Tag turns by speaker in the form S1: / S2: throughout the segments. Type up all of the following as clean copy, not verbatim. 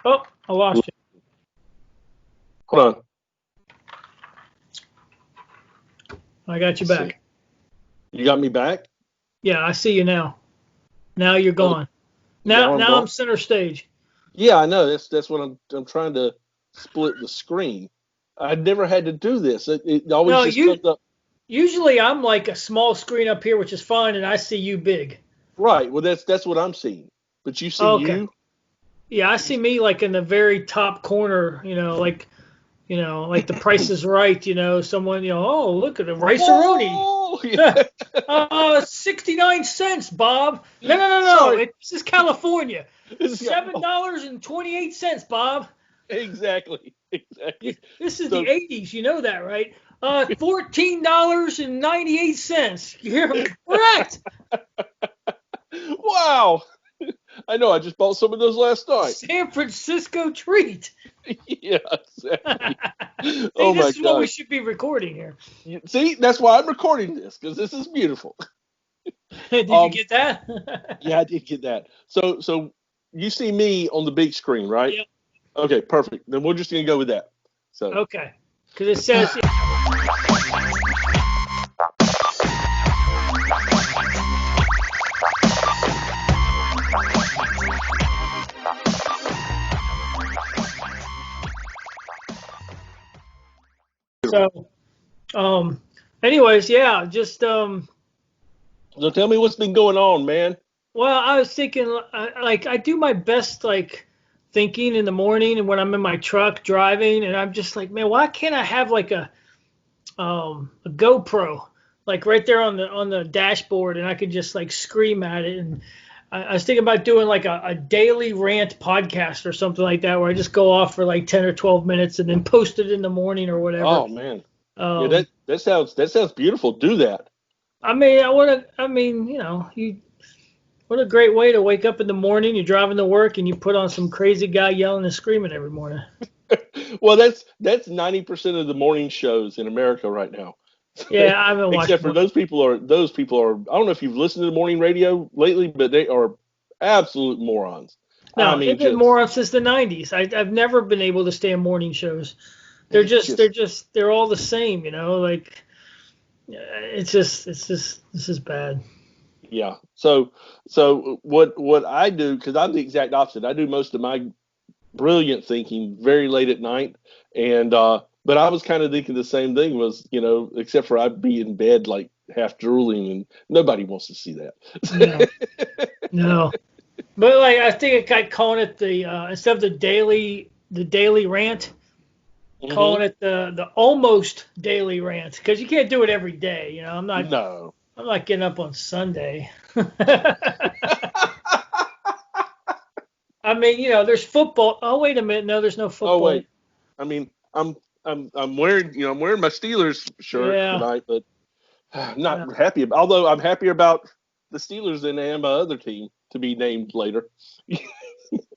S1: Oh, I lost you.
S2: Hold on.
S1: I got you back.
S2: You got me back?
S1: Yeah, I see you now. Now you're gone. Now I'm center stage.
S2: Yeah, I know. That's what I'm trying to split the screen. I never had to do this. It always comes up.
S1: Usually I'm like a small screen up here, which is fine, and I see you big.
S2: Right. Well, that's what I'm seeing. But you see you?
S1: Yeah, I see me like in the very top corner, like the Price is Right, someone, oh, look at the rice-a-roni.
S2: Oh, yeah.
S1: 69 cents, Bob. No. This is California. $7.28, Bob.
S2: Exactly.
S1: This is the 80s. You know that, right? $14.98. You're correct.
S2: Wow. I know. I just bought some of those last night.
S1: San Francisco treat.
S2: Yeah, exactly.
S1: See,
S2: oh
S1: this
S2: my
S1: is
S2: God.
S1: what we should be recording here.
S2: See, that's why I'm recording this, because this is beautiful.
S1: Did you get that?
S2: Yeah, I did get that. So you see me on the big screen, right?
S1: Yep.
S2: Okay, perfect. Then we're just gonna go with that. So
S1: okay, because it says. So, anyways, yeah, just
S2: So tell me what's been going on, man.
S1: Well, I was thinking, I do my best, thinking in the morning and when I'm in my truck driving, and I'm just like, man, why can't I have like a GoPro, like right there on the dashboard, and I could just like scream at it. And I was thinking about doing like a daily rant podcast or something like that, where I just go off for like 10 or 12 minutes and then post it in the morning or whatever.
S2: Oh man, yeah, that sounds beautiful. Do that.
S1: What a great way to wake up in the morning. You're driving to work and you put on some crazy guy yelling and screaming every morning.
S2: Well, that's 90% of the morning shows in America right now.
S1: Yeah, I haven't watched.
S2: Except for those people are. I don't know if you've listened to the morning radio lately, but they are absolute morons.
S1: No, they've been morons since the 90s. I've never been able to stand morning shows. They're all the same, like this is bad.
S2: Yeah. So what I do, because I'm the exact opposite. I do most of my brilliant thinking very late at night, and but I was kind of thinking the same thing, was except for I'd be in bed like half drooling, and nobody wants to see that.
S1: No. But like I think I calling it the instead of the daily rant, calling it the almost daily rant, because you can't do it every day. I'm not getting up on Sunday. I mean, there's football. Oh, wait a minute. No, there's no football.
S2: Oh, wait. I mean, I'm wearing my Steelers shirt tonight, but I'm not happy. Although I'm happier about the Steelers than I am my other team to be named later.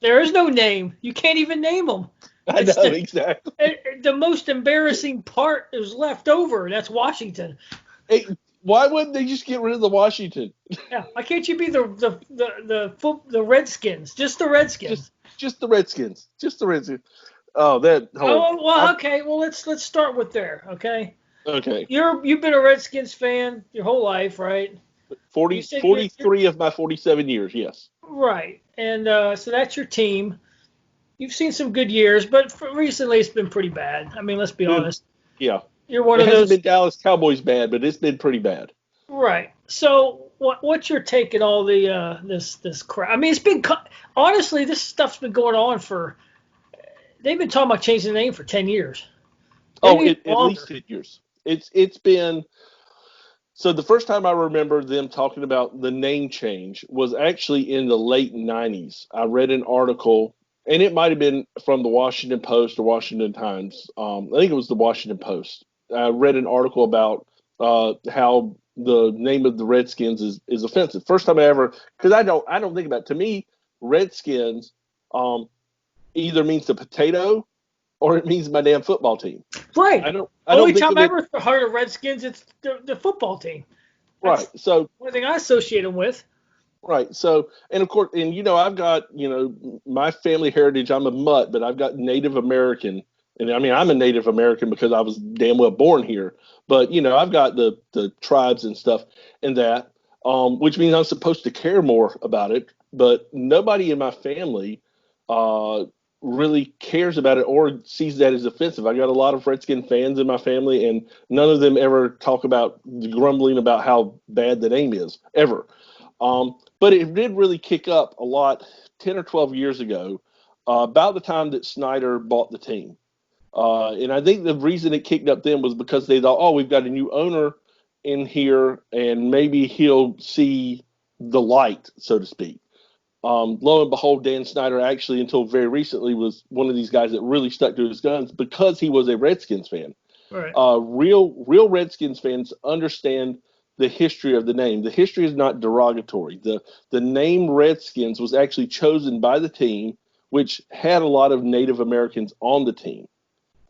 S1: There is no name. You can't even name them.
S2: I know, exactly.
S1: The most embarrassing part is left over, and that's Washington.
S2: Hey, why wouldn't they just get rid of the Washington?
S1: Yeah, why can't you be the Redskins? Just the Redskins.
S2: Just the Redskins. Just the Redskins. Oh, that whole.
S1: Oh well, okay. Well, let's start with there. Okay.
S2: Okay.
S1: You've been a Redskins fan your whole life, right?
S2: 43 of my 47 years, yes.
S1: Right, and so that's your team. You've seen some good years, but recently it's been pretty bad. I mean, let's be honest.
S2: Yeah.
S1: You're one of those.
S2: It hasn't been Dallas Cowboys bad, but it's been pretty bad.
S1: Right. So what's your take on all the this crap? I mean, it's been honestly, this stuff's been going on for. They've been talking about changing the name for 10 years.
S2: At least 10 years. It's been. So the first time I remember them talking about the name change was actually in the late 90s. I read an article, and it might have been from the Washington Post or Washington Times. I think it was the Washington Post. I read an article about how the name of the Redskins is offensive. First time I ever, because I don't think about it. To me, Redskins either means the potato or it means my damn football team.
S1: Right. Only time I ever heard of Redskins, it's the football team. That's
S2: right. So
S1: one thing I associate them with.
S2: Right. So, and of course, and I've got, my family heritage. I'm a mutt, but I've got Native American, and I mean, I'm a Native American because I was damn well born here. But I've got the tribes and stuff and that, which means I'm supposed to care more about it. But nobody in my family uh, really cares about it or sees that as offensive. I got a lot of Redskin fans in my family, and none of them ever talk about grumbling about how bad the name is ever. But it did really kick up a lot 10 or 12 years ago, about the time that Snyder bought the team. And I think the reason it kicked up then was because they thought, oh, we've got a new owner in here, and maybe he'll see the light, so to speak. Lo and behold, Dan Snyder actually, until very recently, was one of these guys that really stuck to his guns because he was a Redskins fan.
S1: Right.
S2: Real Redskins fans understand the history of the name. The history is not derogatory. The name Redskins was actually chosen by the team, which had a lot of Native Americans on the team.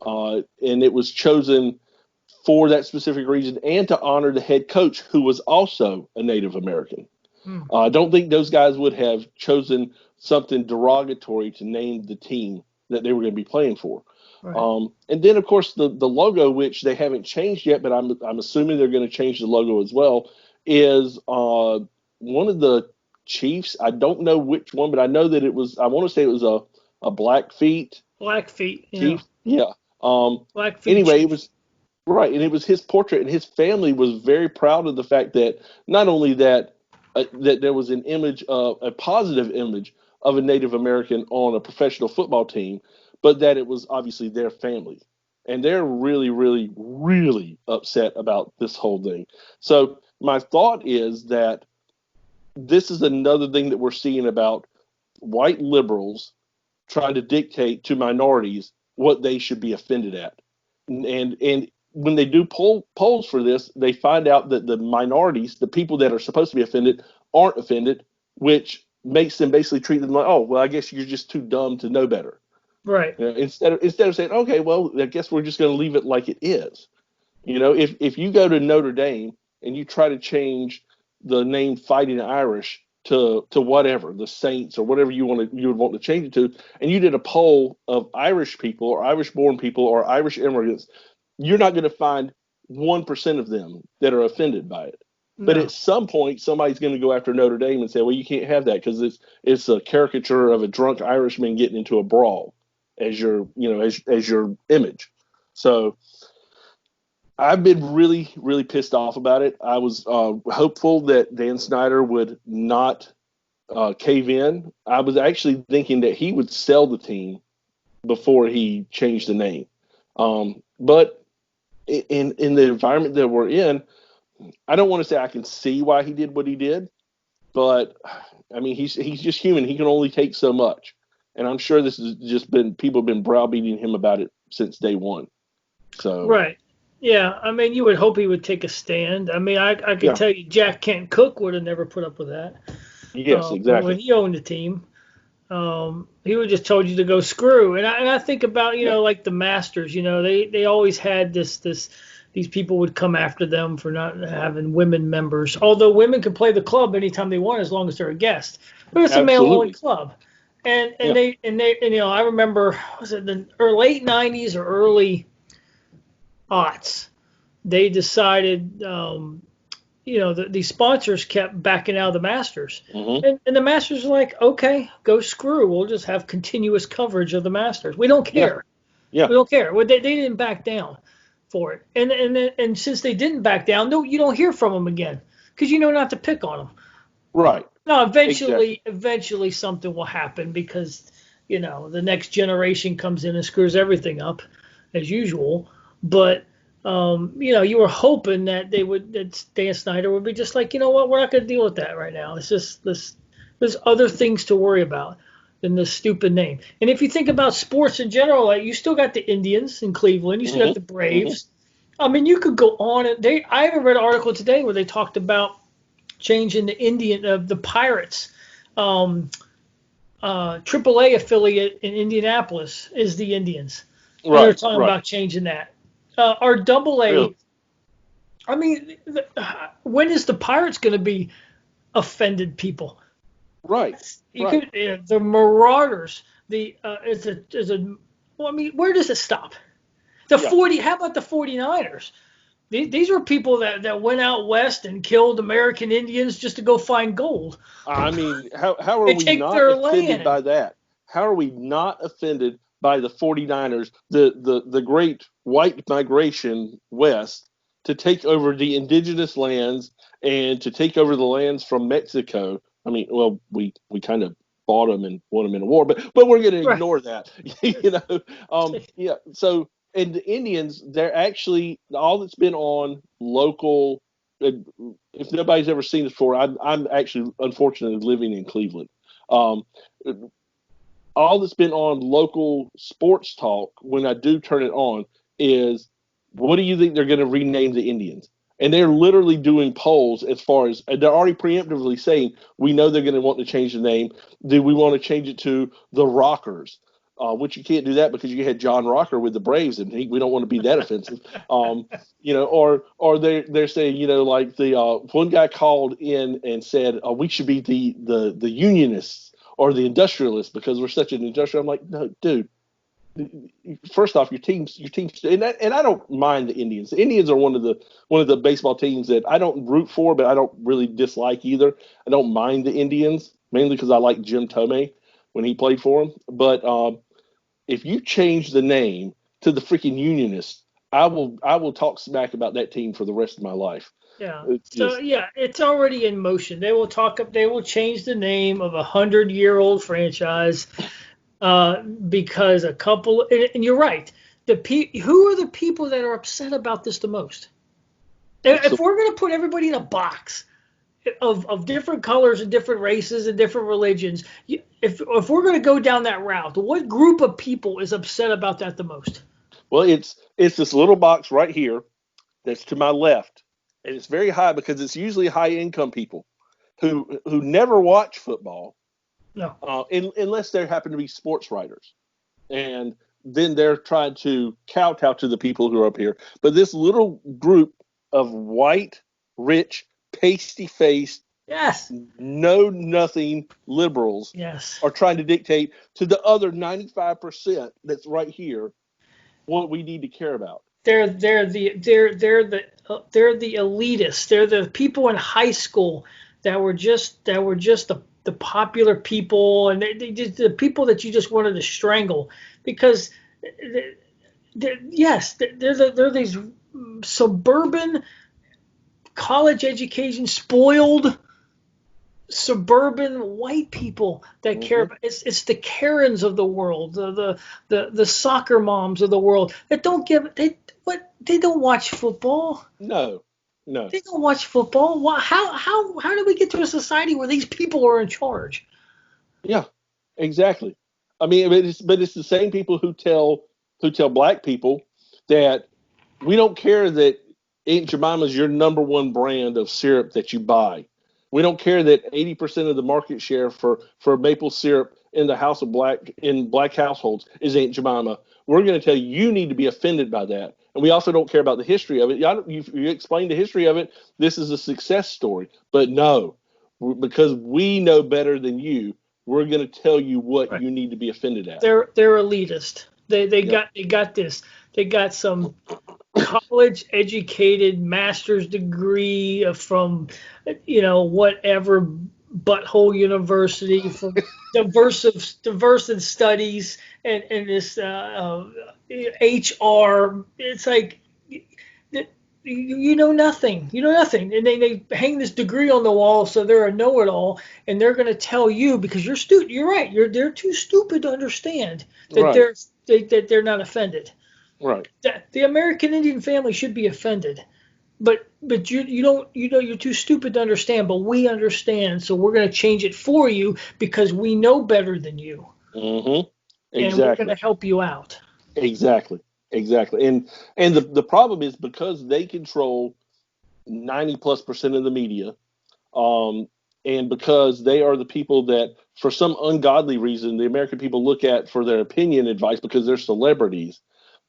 S2: And it was chosen for that specific reason and to honor the head coach, who was also a Native American. I don't think those guys would have chosen something derogatory to name the team that they were going to be playing for. Right. And then, of course, the logo, which they haven't changed yet, but I'm assuming they're going to change the logo as well, is one of the Chiefs. I don't know which one, but I know that I want to say it was a Blackfeet.
S1: Blackfeet,
S2: Chief. Yeah.
S1: Blackfeet.
S2: Anyway,
S1: Chief.
S2: It was right, and it was his portrait, and his family was very proud of the fact that not only that there was an image of a positive image of a Native American on a professional football team, but that it was obviously their family. And they're really, really, really upset about this whole thing. So my thought is that this is another thing that we're seeing about white liberals trying to dictate to minorities what they should be offended at. And when they do polls for this, they find out that the minorities, the people that are supposed to be offended, aren't offended, which makes them basically treat them like, oh, well, I guess you're just too dumb to know better.
S1: Right.
S2: Instead of saying, okay, well, I guess we're just going to leave it like it is. If you go to Notre Dame and you try to change the name Fighting Irish to whatever, the Saints or whatever you would want to change it to, and you did a poll of Irish people or Irish-born people or Irish immigrants, you're not going to find 1% of them that are offended by it. No. But at some point, somebody's going to go after Notre Dame and say, well, you can't have that because it's a caricature of a drunk Irishman getting into a brawl as your image. So I've been really, really pissed off about it. I was hopeful that Dan Snyder would not cave in. I was actually thinking that he would sell the team before he changed the name. But in the environment that we're in, I don't want to say I can see why he did what he did, but I mean, he's just human. He can only take so much. And I'm sure this has just been, people have been browbeating him about it since day one. So
S1: right. Yeah. I mean, you would hope he would take a stand. I mean, I could tell you Jack Kent Cooke would have never put up with that.
S2: Yes, exactly.
S1: When he owned the team, he would just told you to go screw. And I think about, like the Masters, they always had these people would come after them for not having women members, although women can play the club anytime they want as long as they're a guest. But it's a male-only club. And they I remember, was it the late 90s or early aughts, they decided, these sponsors kept backing out of the Masters. Mm-hmm. And the Masters are like, okay, go screw. We'll just have continuous coverage of the Masters. We don't care. Yeah. We don't care. Well, they didn't back down for it. And since they didn't back down, no, you don't hear from them again because you know not to pick on them.
S2: Right.
S1: No, eventually something will happen because, the next generation comes in and screws everything up as usual. But, you were hoping that that Dan Snyder would be just like, you know what, we're not going to deal with that right now. It's just there's other things to worry about than this stupid name. And if you think about sports in general, like you still got the Indians in Cleveland, you still got the Braves. Mm-hmm. I mean, you could go on. I haven't read an article today where they talked about changing the Pirates. AAA affiliate in Indianapolis is the Indians. Right, they're talking about changing that. Our Double A. Really? I mean, when is the Pirates going to be offended people?
S2: Right.
S1: The marauders. Well, I mean, where does it stop? How about the 49ers? These were people that went out west and killed American Indians just to go find gold.
S2: I mean, how are we
S1: take
S2: not
S1: their
S2: offended
S1: land.
S2: by that? How are we not offended by the 49ers, the great white migration west to take over the indigenous lands and to take over the lands from Mexico? I mean, well, we kind of bought them and won them in a war, but we're going to ignore that, you know. Yeah. So, and the Indians, they're actually all that's been on local. If nobody's ever seen this before, I'm actually unfortunately living in Cleveland. Um, all that's been on local sports talk when I do turn it on is, what do you think they're going to rename the Indians? And they're literally doing polls as far as they're already preemptively saying, we know they're going to want to change the name. Do we want to change it to the Rockers? Which you can't do that because you had John Rocker with the Braves, and we don't want to be that offensive. You know, or they're saying, you know, like the one guy called in and said we should be the Unionists or the Industrialists because we're such an industrial. I'm like, no, dude. First off, your teams, and I don't mind the Indians. The Indians are one of the baseball teams that I don't root for, but I don't really dislike either. I don't mind the Indians mainly because I like Jim Tomei when he played for them. But if you change the name to the freaking Unionists, I will talk smack about that team for the rest of my life.
S1: Yeah. It's already in motion. They will change the name of 100-year-old franchise because a couple. And you're right. Who are the people that are upset about this the most? If we're going to put everybody in a box of different colors and different races and different religions, if we're going to go down that route, what group of people is upset about that the most?
S2: Well, it's this little box right here that's to my left, and it's very high because it's usually high income people who never watch football,
S1: no,
S2: unless they happen to be sports writers, and then they're trying to kowtow to the people who are up here. But this little group of white, rich, pasty-faced,
S1: yes,
S2: know nothing liberals,
S1: yes,
S2: are trying to dictate to the other 95% that's right here what we need to care about.
S1: They're the elitists. They're the people in high school that were just the popular people, and they just the people that you just wanted to strangle because they're these suburban, college education spoiled suburban white people that care about it's the Karens of the world, the soccer moms of the world that they don't watch football.
S2: No.
S1: They don't watch football. How do we get to a society where these people are in charge?
S2: Yeah, exactly. I mean, but it's the same people who tell black people that we don't care that Aunt Jemima is your number one brand of syrup that you buy. We don't care that 80% of the market share for maple syrup in black households is Aunt Jemima. We're going to tell you need to be offended by that. And we also don't care about the history of it. You explained the history of it. This is a success story. But no, because we know better than you, we're going to tell you what you need to be offended at.
S1: They're elitist. They got this. They got some college educated master's degree from whatever butthole university from diverse studies and this HR. It's like you know nothing, and they hang this degree on the wall so they're a know-it-all, and they're going to tell you because you're right, they're too stupid to understand that they're not offended.
S2: Right.
S1: The American Indian family should be offended, but you don't, you're too stupid to understand, but we understand, so we're going to change it for you because we know better than you.
S2: Mm-hmm. Exactly.
S1: And we're going to help you out.
S2: Exactly. And the problem is because they control 90+% of the media, and because they are the people that, for some ungodly reason, the American people look at for their opinion advice because they're celebrities.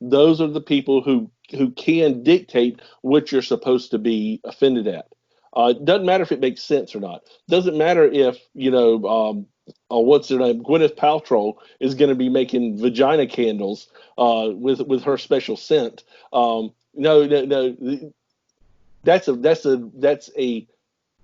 S2: Those are the people who can dictate what you're supposed to be offended at. Doesn't matter if it makes sense or not. Doesn't matter if, what's her name? Gwyneth Paltrow is going to be making vagina candles with her special scent. No.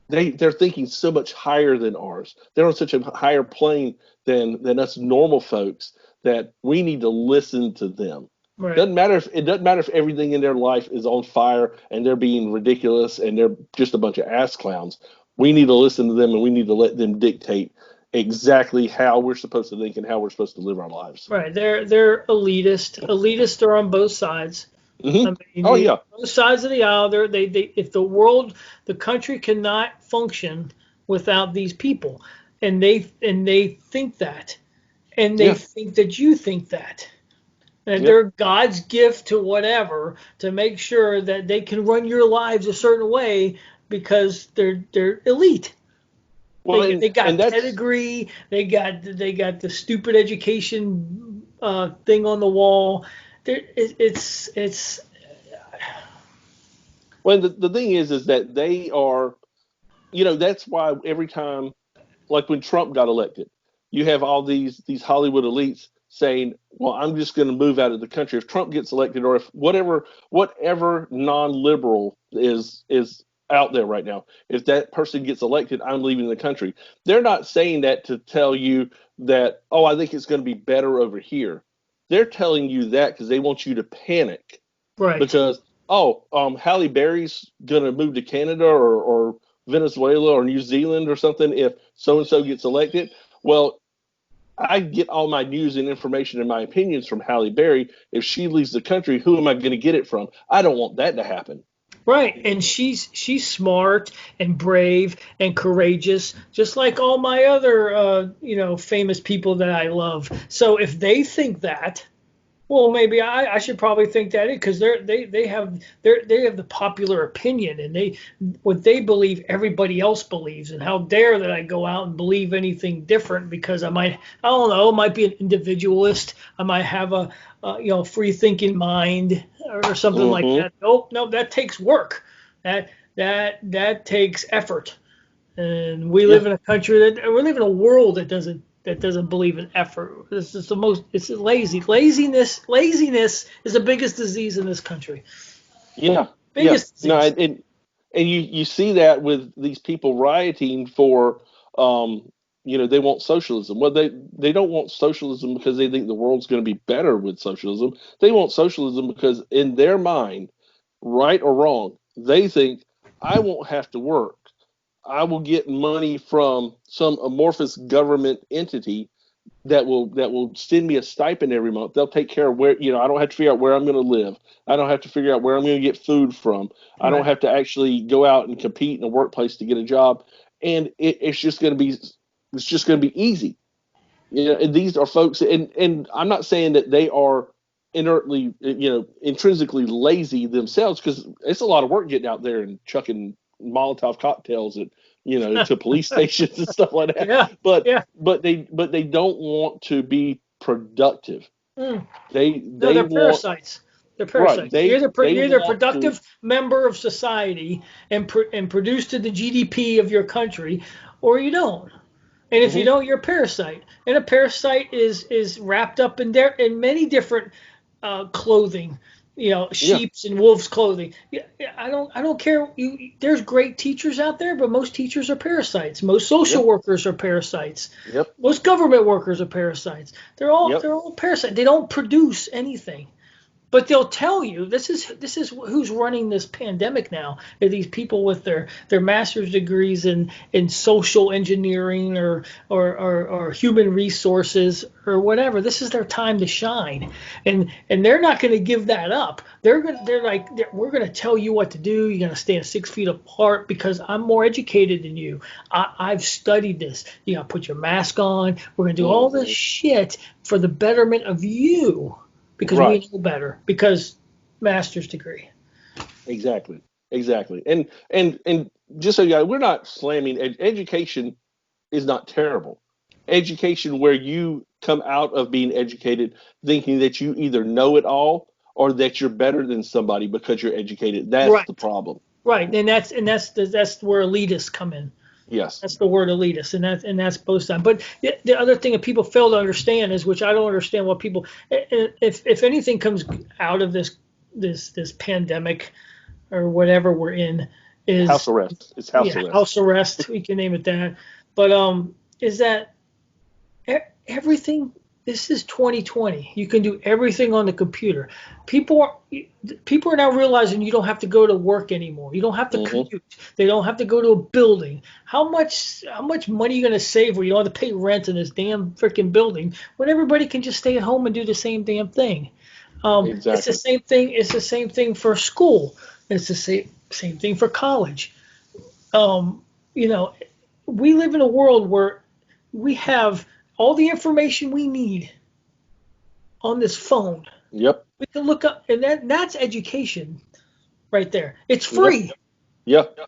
S2: They're thinking so much higher than ours. They're on such a higher plane than us normal folks that we need to listen to them. Right. It doesn't matter if everything in their life is on fire and they're being ridiculous and they're just a bunch of ass clowns. We need to listen to them, and we need to let them dictate exactly how we're supposed to think and how we're supposed to live our lives.
S1: Right. They're elitist. Elitists are on both sides.
S2: Mm-hmm.
S1: Both sides of the aisle. If the country cannot function without these people, and they think that, and they think that you think that. And they're God's gift to whatever to make sure that they can run your lives a certain way because they're elite. Well, they got pedigree. They got the stupid education thing on the wall. It's.
S2: Well, the thing is that they are, that's why every time, like when Trump got elected, you have all these Hollywood elites saying, well, I'm just going to move out of the country if Trump gets elected, or if whatever non-liberal is out there right now, if that person gets elected, I'm leaving the country. They're not saying that to tell you that, oh, I think it's going to be better over here. They're telling you that because they want you to panic.
S1: Right.
S2: Because, Halle Berry's going to move to Canada or Venezuela or New Zealand or something if so-and-so gets elected. Well, I get all my news and information and my opinions from Halle Berry. If she leaves the country, who am I going to get it from? I don't want that to happen.
S1: Right, and she's smart and brave and courageous, just like all my other famous people that I love. So if they think that, well, maybe I should probably think that because they have the popular opinion, and what they believe everybody else believes, and how dare that I go out and believe anything different because I might be an individualist, I might have a free thinking mind or something like that. No, that takes work. That takes effort, and we live in a world that doesn't believe in effort. It's lazy. Laziness is the biggest disease in this country.
S2: Yeah. Biggest disease. No, and you see that with these people rioting for, they want socialism. Well, they don't want socialism because they think the world's going to be better with socialism. They want socialism because in their mind, right or wrong, they think I won't have to work. I will get money from some amorphous government entity that will send me a stipend every month. They'll take care of where, I don't have to figure out where I'm going to live. I don't have to figure out where I'm going to get food from. Right. I don't have to actually go out and compete in a workplace to get a job. And it's just going to be easy. And these are folks, and I'm not saying that they are intrinsically lazy themselves, because it's a lot of work getting out there and chucking Molotov cocktails at to police stations and stuff like that.
S1: Yeah.
S2: But they don't want to be productive.
S1: They're parasites. They're parasites. Right. You're either a productive member of society and produce to the GDP of your country, or you don't. And if you don't, you're a parasite. And a parasite is wrapped up in many different clothing. Sheep's and wolves' clothing. I don't care. There's great teachers out there, but most teachers are parasites. Most social workers are parasites.
S2: Yep.
S1: Most government workers are parasites. They're all parasites. They don't produce anything. But they'll tell you this is who's running this pandemic now. Are these people with their master's degrees in social engineering or human resources or whatever. This is their time to shine, and they're not going to give that up. We're going to tell you what to do. You're going to stand 6 feet apart because I'm more educated than you. I've studied this. You got to put your mask on. We're going to do all this shit for the betterment of you. Because we know better. Because master's degree.
S2: Exactly. And just so you guys, we're not slamming education is not terrible. Education where you come out of being educated thinking that you either know it all or that you're better than somebody because you're educated. That's the problem.
S1: Right, and that's where elitists come in.
S2: Yes.
S1: That's the word elitist, and that's both sides. But the other thing that people fail to understand is, which I don't understand, what people, if anything comes out of this pandemic or whatever we're in, is
S2: house arrest. It's house arrest.
S1: House arrest. We can name it that. But is that everything? This is 2020. You can do everything on the computer. People are now realizing you don't have to go to work anymore. You don't have to commute. They don't have to go to a building. How much money are you going to save where you don't have to pay rent in this damn freaking building when everybody can just stay at home and do the same damn thing?
S2: Exactly.
S1: It's the same thing. It's the same thing for school. It's the same thing for college. We live in a world where we have all the information we need on this phone.
S2: Yep.
S1: We can look up, and that's education right there. It's free.
S2: Yep.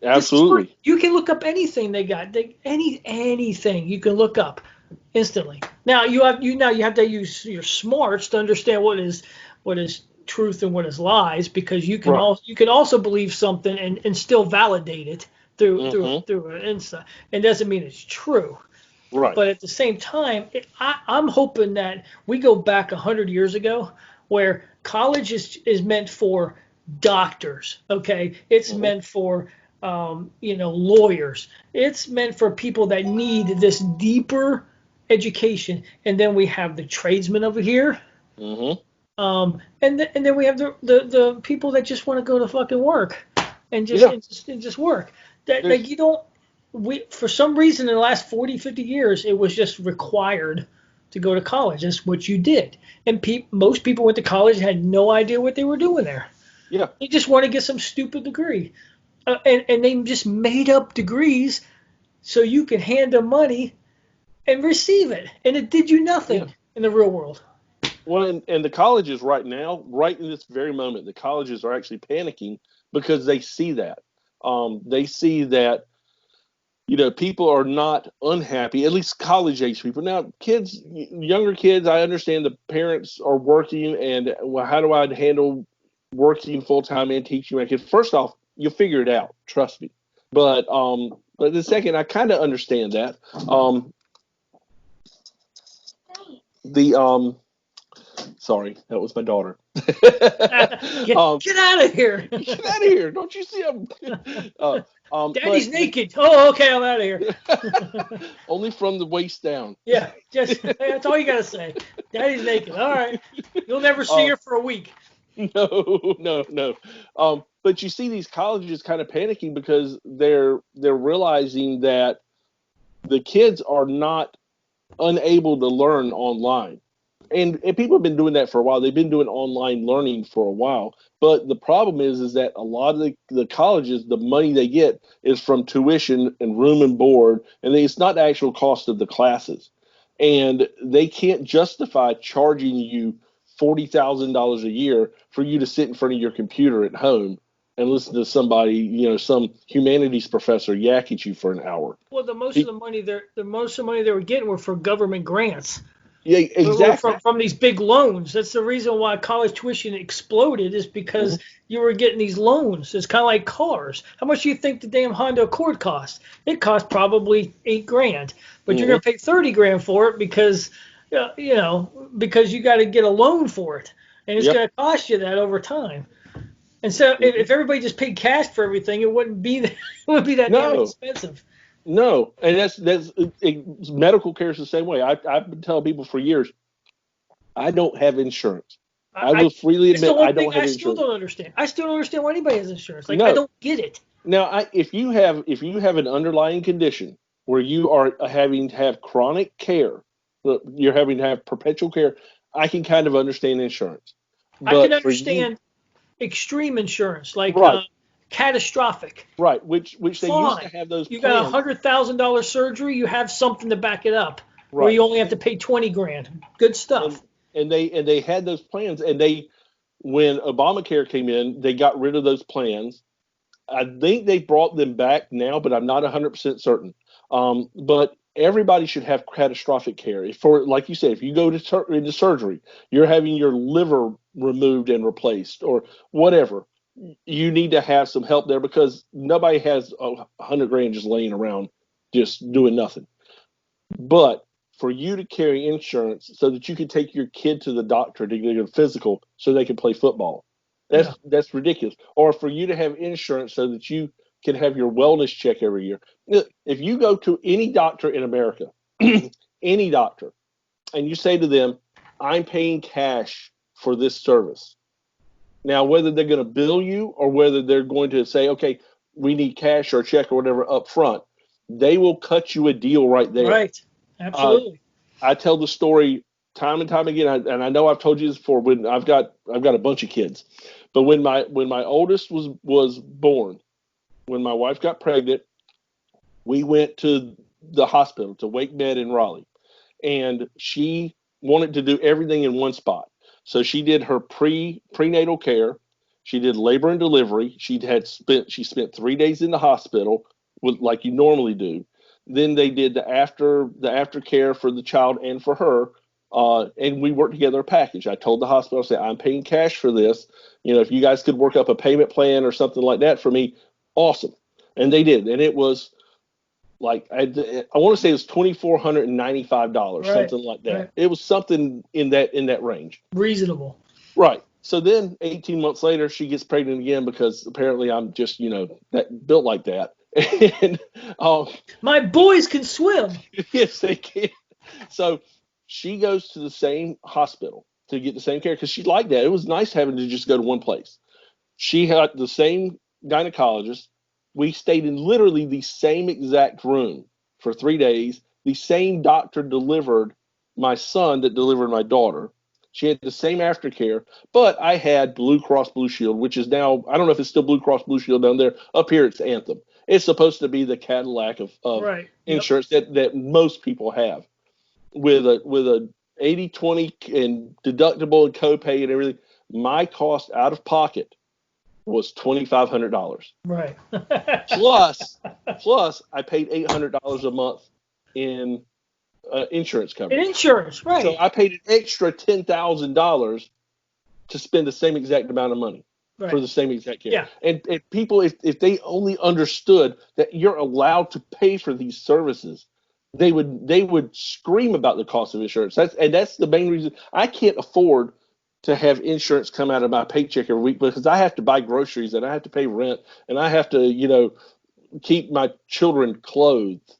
S2: Absolutely.
S1: You can look up anything they got. Anything you can look up instantly. Now you have to use your smarts to understand what is truth and what is lies, because you can also believe something and still validate it through an insight. It doesn't mean it's true.
S2: Right.
S1: But at the same time, I'm hoping that we go back 100 years ago, where college is meant for doctors. Okay, it's meant for lawyers. It's meant for people that need this deeper education. And then we have the tradesmen over here. And then we have the people that just want to go to fucking work and just work. Like you don't. For some reason in the last 40, 50 years, it was just required to go to college. That's what you did. And most people went to college and had no idea what they were doing there.
S2: Yeah.
S1: They just want to get some stupid degree. And they just made up degrees so you could hand them money and receive it. And it did you nothing in the real world.
S2: Well, and the colleges right now, right in this very moment, the colleges are actually panicking because they see that. They see that, people are not unhappy, at least college-age people. Now, younger kids, I understand the parents are working, and how do I handle working full-time and teaching my kids? First off, you'll figure it out, trust me. But the second, I kind of understand that. Sorry, that was my daughter.
S1: Get out of here.
S2: Get out of here. Don't you see him?
S1: Daddy's naked. Oh, okay, I'm out of here.
S2: Only from the waist down.
S1: Yeah, that's all you got to say. Daddy's naked. All right. You'll never see her for a week.
S2: No. But you see these colleges kind of panicking because they're realizing that the kids are not unable to learn online. And people have been doing that for a while. They've been doing online learning for a while. But the problem is that a lot of the colleges, the money they get is from tuition and room and board, and it's not the actual cost of the classes. And they can't justify charging you $40,000 a year for you to sit in front of your computer at home and listen to somebody, some humanities professor yak at you for an hour.
S1: Well, the most of the money they were getting were for government grants.
S2: Yeah, exactly.
S1: From these big loans. That's the reason why college tuition exploded, is because you were getting these loans. It's kind of like cars. How much do you think the damn Honda Accord cost? It cost probably $8,000, but you're going to pay $30,000 for it because because you got to get a loan for it, and it's going to cost you that over time. And so if everybody just paid cash for everything, it wouldn't be that damn expensive.
S2: No, and that's medical care is the same way. I've been telling people for years, I don't have insurance. I will freely admit I don't have insurance.
S1: I still don't understand why anybody has insurance. I don't get it.
S2: Now, if you have an underlying condition where you are having to have chronic care, you're having to have perpetual care, I can kind of understand insurance.
S1: I can understand extreme insurance, like catastrophic.
S2: Right, which they used to have those plans.
S1: You got $100,000 surgery, you have something to back it up. Right. Where you only have to pay $20,000. Good stuff.
S2: And they had those plans, and when Obamacare came in, they got rid of those plans. I think they brought them back now, but I'm not 100% certain. But everybody should have catastrophic care. Like you said, if you go into surgery, you're having your liver removed and replaced or whatever. you need to have some help there because nobody has $100,000 just laying around just doing nothing. But for you to carry insurance so that you can take your kid to the doctor to get a physical so they can play football, that's ridiculous. Or for you to have insurance so that you can have your wellness check every year. If you go to any doctor in America, any doctor, and you say to them, I'm paying cash for this service. Now, whether they're going to bill you or whether they're going to say, okay, we need cash or a check or whatever up front, they will cut you a deal right there.
S1: Right. Absolutely.
S2: I tell the story time and time again, and I know I've told you this before. When I've got a bunch of kids, but when my oldest was born, when my wife got pregnant, we went to the hospital, to Wake Med in Raleigh, and she wanted to do everything in one spot. So she did her prenatal care, she did labor and delivery. She spent 3 days in the hospital, like you normally do. Then they did the aftercare for the child and for her, and we worked together a package. I told the hospital, I said, I'm paying cash for this. If you guys could work up a payment plan or something like that for me, awesome. And they did, and it was like I want to say it was $2,495, something like that. Right. It was something in that range.
S1: Reasonable.
S2: Right. So then 18 months later, she gets pregnant again because apparently I'm just that built like that. And
S1: my boys can swim.
S2: Yes, they can. So she goes to the same hospital to get the same care because she liked that. It was nice having to just go to one place. She had the same gynecologist. We stayed in literally the same exact room for 3 days. The same doctor delivered my son that delivered my daughter. She had the same aftercare, but I had Blue Cross Blue Shield, which is now, I don't know if it's still Blue Cross Blue Shield down there. Up here, it's Anthem. It's supposed to be the Cadillac of
S1: right.
S2: Insurance that most people have with a 80-20 and deductible and copay and everything. My cost out of pocket was $2,500.
S1: Right.
S2: plus I paid $800 a month in insurance coverage.
S1: Insurance, right.
S2: So I paid an extra $10,000 to spend the same exact amount of money for the same exact care.
S1: Yeah.
S2: And people, if they only understood that you're allowed to pay for these services, they would scream about the cost of insurance. That's the main reason I can't afford to have insurance come out of my paycheck every week because I have to buy groceries and I have to pay rent and I have to, keep my children clothed,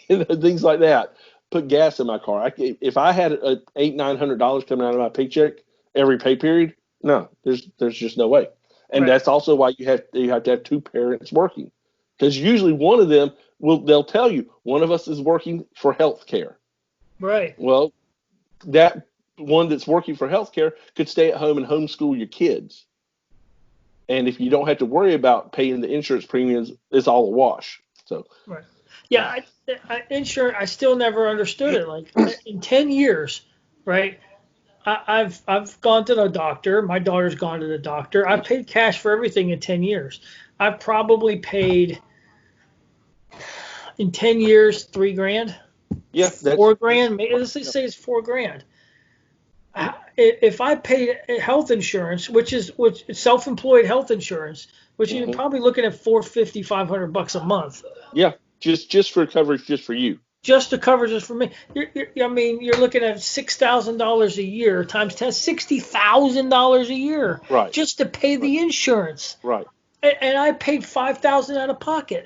S2: things like that. Put gas in my car. If I had $800-900 coming out of my paycheck every pay period, no, there's just no way. And that's also why you have to have two parents working, because usually one of them they'll tell you one of us is working for health care.
S1: Right.
S2: Well, that one that's working for health care could stay at home and homeschool your kids. And if you don't have to worry about paying the insurance premiums, it's all a wash. So.
S1: Right. Yeah, insurance, I still never understood it. Like in 10 years, right, I've gone to the doctor. My daughter's gone to the doctor. I've paid cash for everything in 10 years. I've probably paid, in 10 years, $3,000.
S2: Yeah.
S1: $4,000. Let's just say it's $4,000. If I paid health insurance, which is self-employed health insurance, which you're probably looking at $450, $500 a month.
S2: Yeah. Just for coverage, just for you.
S1: Just the coverage is for me. You're looking at $6,000 a year times 10, $60,000 a year.
S2: Right.
S1: Just to pay the insurance.
S2: Right.
S1: And I paid $5,000 out of pocket,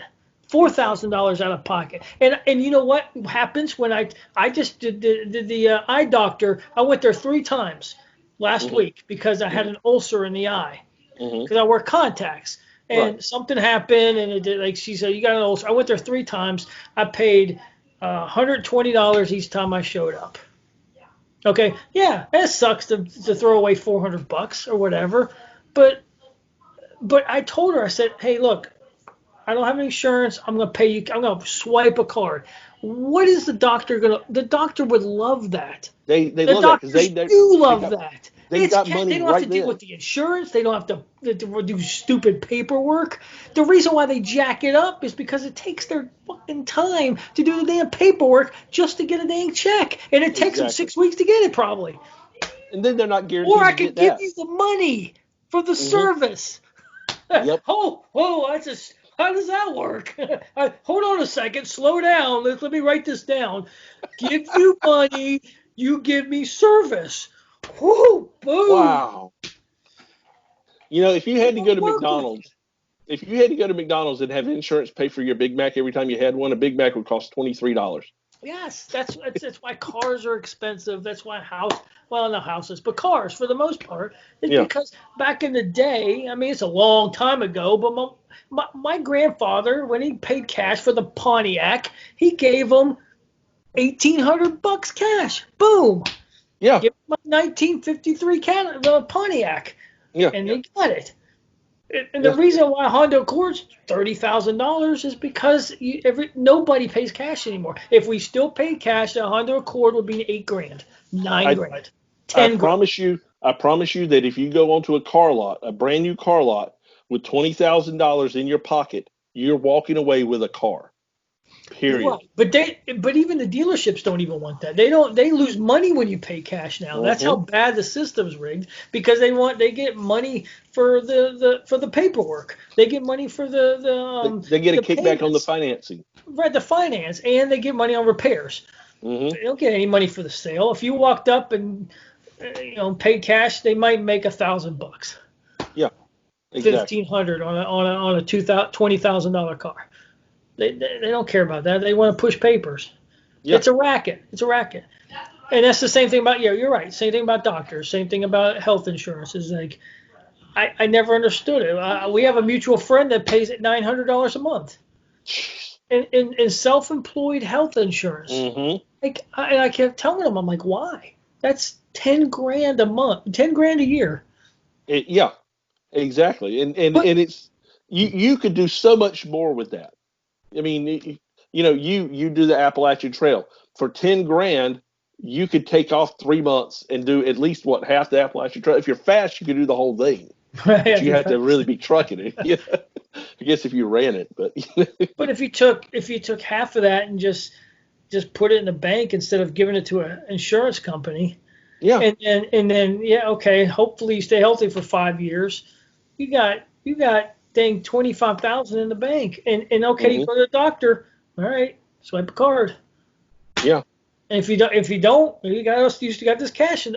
S1: $4,000 out of pocket. And you know what happens when I just did the eye doctor? I went there 3 times last week because I had an ulcer in the eye because I wear contacts. And something happened, and like she said, you got an ulcer. I went there 3 times. I paid $120 each time I showed up. Okay, yeah, it sucks to throw away $400 or whatever, but I told her, I said, hey, look, I don't have any insurance. I'm gonna pay you. I'm gonna swipe a card. What is the doctor gonna? The doctor would love that.
S2: They love that because they
S1: do love that.
S2: They got money.
S1: They don't have to deal with the insurance. They don't have to do stupid paperwork. The reason why they jack it up is because it takes their fucking time to do the damn paperwork just to get a dang check, and it takes them 6 weeks to get it probably.
S2: And then they're not guaranteed.
S1: Or I could give you the money for the service.
S2: Yep.
S1: How does that work? Hold on a second. Slow down. Let me write this down. Give you money. You give me service. Whoo, boom.
S2: Wow. If you had to go to McDonald's, and have insurance pay for your Big Mac every time you had one, a Big Mac would cost $23.
S1: Yes, that's why cars are expensive. That's why not houses, but cars for the most part. It's because back in the day, I mean, it's a long time ago, but my grandfather, when he paid cash for the Pontiac, he gave him $1,800 cash. Boom.
S2: Yeah.
S1: Give him a 1953 Pontiac.
S2: Yeah.
S1: And they got it. And the reason why Honda Accord's $30,000 is because nobody pays cash anymore. If we still paid cash, a Honda Accord would be $8,000, $9,000, $10,000.
S2: I promise you that if you go onto a car lot, a brand new car lot with $20,000 in your pocket, you're walking away with a car. Period.
S1: Right. But even the dealerships don't even want that. They lose money when you pay cash now. That's how bad the system's rigged, because they get money for the paperwork. They get money for
S2: they get a kickback payments on the financing.
S1: Right, the finance, and they get money on repairs. They don't get any money for the sale. If you walked up and paid cash, they might make $1,000.
S2: Yeah. Exactly.
S1: $1,500 on a $20,000 car. They don't care about that. They want to push papers. Yeah. It's a racket. And that's the same thing about, you're right. Same thing about doctors. Same thing about health insurance. Is like, I never understood it. We have a mutual friend that pays $900 a month in self-employed health insurance. Like, I kept telling him, I'm like, why? That's $10,000 a month, $10,000 a year.
S2: Yeah, exactly. And it's you could do so much more with that. I mean, you do the Appalachian Trail for $10,000. You could take off 3 months and do at least half the Appalachian Trail. If you're fast, you could do the whole thing. But you have to really be trucking it. I guess if you ran it, but.
S1: But if you took half of that and just put it in the bank instead of giving it to an insurance company.
S2: Yeah.
S1: And then okay. Hopefully you stay healthy for 5 years. You got dang $25,000 in the bank, and okay, you go to the doctor. All right, swipe a card.
S2: Yeah.
S1: And if you don't, you got this cash, and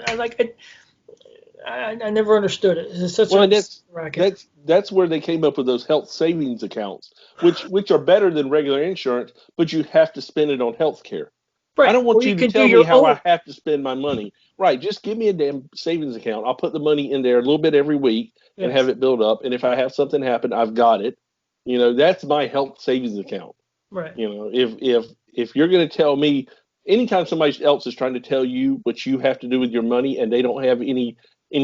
S1: I never understood it. It's such a racket.
S2: That's where they came up with those health savings accounts, which are better than regular insurance, but you have to spend it on health care. Right. I don't want you to tell me how I have to spend my money. Right. Just give me a damn savings account. I'll put the money in there a little bit every week and have it build up. And if I have something happen, I've got it. That's my health savings account.
S1: Right.
S2: If you're going to tell me, anytime somebody else is trying to tell you what you have to do with your money and they don't have any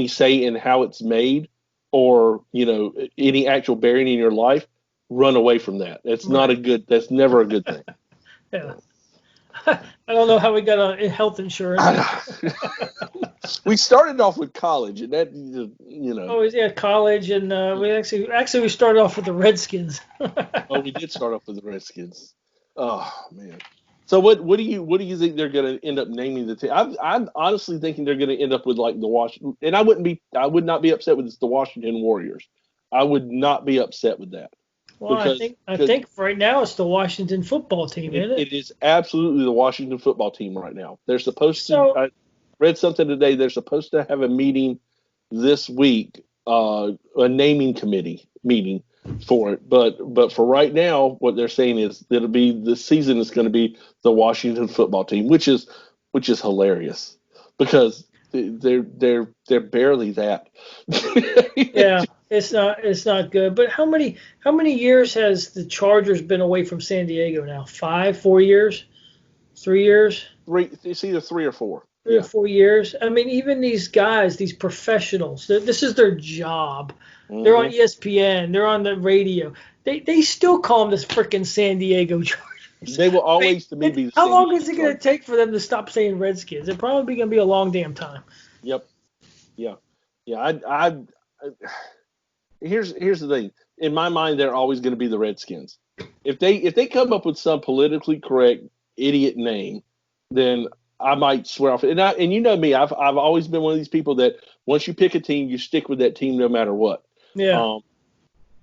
S2: say in how it's made or, any actual bearing in your life, run away from that. That's never a good thing.
S1: Yeah. I don't know how we got on health insurance.
S2: We started off with college, and that,
S1: Oh, yeah, college, and we started off with the Redskins.
S2: Oh, we did start off with the Redskins. Oh man. So what do you think they're going to end up naming the team? I'm honestly thinking they're going to end up with like the Washington, and I would not be upset with the Washington Warriors. I would not be upset with that.
S1: Well, I think right now it's the Washington football team, isn't it?
S2: It is absolutely the Washington football team right now. They're supposed to. I read something today. They're supposed to have a meeting this week, a naming committee meeting for it. But for right now, what they're saying is the season is going to be the Washington football team, which is hilarious because they're barely that.
S1: Yeah. It's not good. But how many years has the Chargers been away from San Diego now? 4 years? 3 years?
S2: It's either 3 or 4.
S1: 3 or 4 years. I mean, even these guys, these professionals, this is their job. They're on ESPN. They're on the radio. They still call them the freaking San Diego Chargers.
S2: They will always to me be the
S1: How long is it going to take for them to stop saying Redskins? It's probably going to be a long damn time.
S2: Yep. Yeah. Here's the thing. In my mind, they're always going to be the Redskins. If they come up with some politically correct idiot name, then I might swear off it. And you know me, I've always been one of these people that once you pick a team, you stick with that team no matter what.
S1: Yeah.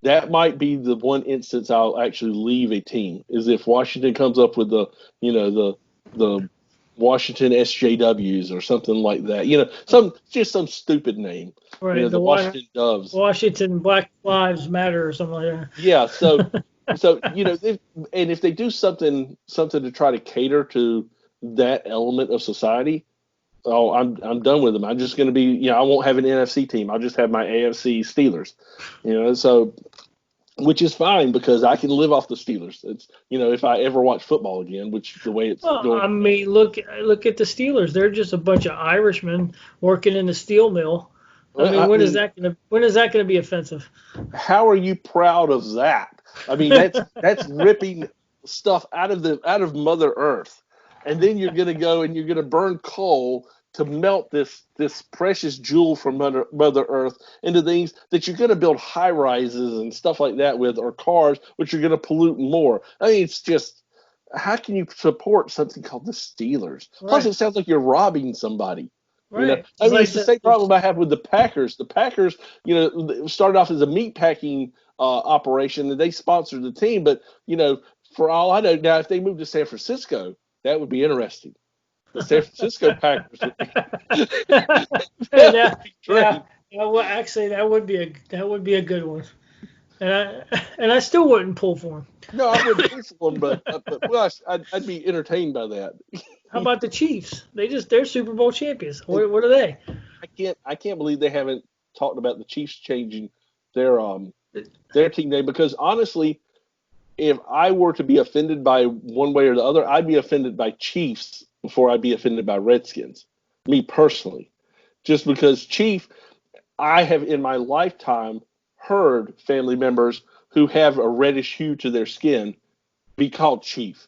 S2: that might be the one instance I'll actually leave a team, is if Washington comes up with the Washington SJWs or something like that. Some stupid name.
S1: Right.
S2: The Washington Doves.
S1: Washington Black Lives Matter or something like that.
S2: Yeah. If they do something to try to cater to that element of society, oh, I'm done with them. I'm just going to be, I won't have an NFC team. I'll just have my AFC Steelers. So, which is fine because I can live off the Steelers. It's, if I ever watch football again, which the way it's going.
S1: I mean, look at the Steelers. They're just a bunch of Irishmen working in the steel mill. When is that going to be offensive?
S2: How are you proud of that? I mean, that's ripping stuff out of Mother Earth, and then you're going to go and you're going to burn coal to melt this precious jewel from Mother Earth into things that you're going to build high rises and stuff like that with, or cars, which are going to pollute more. I mean, it's just, how can you support something called the Steelers? Right. Plus, it sounds like you're robbing somebody.
S1: Right.
S2: It's the same problem I have with the Packers. The Packers, started off as a meat packing operation, and they sponsored the team. But for all I know, now if they moved to San Francisco, that would be interesting. The San Francisco Packers.
S1: Well, actually, that would be a good one, and I still wouldn't pull for him.
S2: No, I wouldn't pull for him, but gosh, I'd be entertained by that.
S1: How about the Chiefs? They're Super Bowl champions. What are they?
S2: I can't believe they haven't talked about the Chiefs changing their team name, because honestly, if I were to be offended by one way or the other, I'd be offended by Chiefs before I'd be offended by Redskins. Me personally. Just because Chief, I have in my lifetime heard family members who have a reddish hue to their skin be called Chief,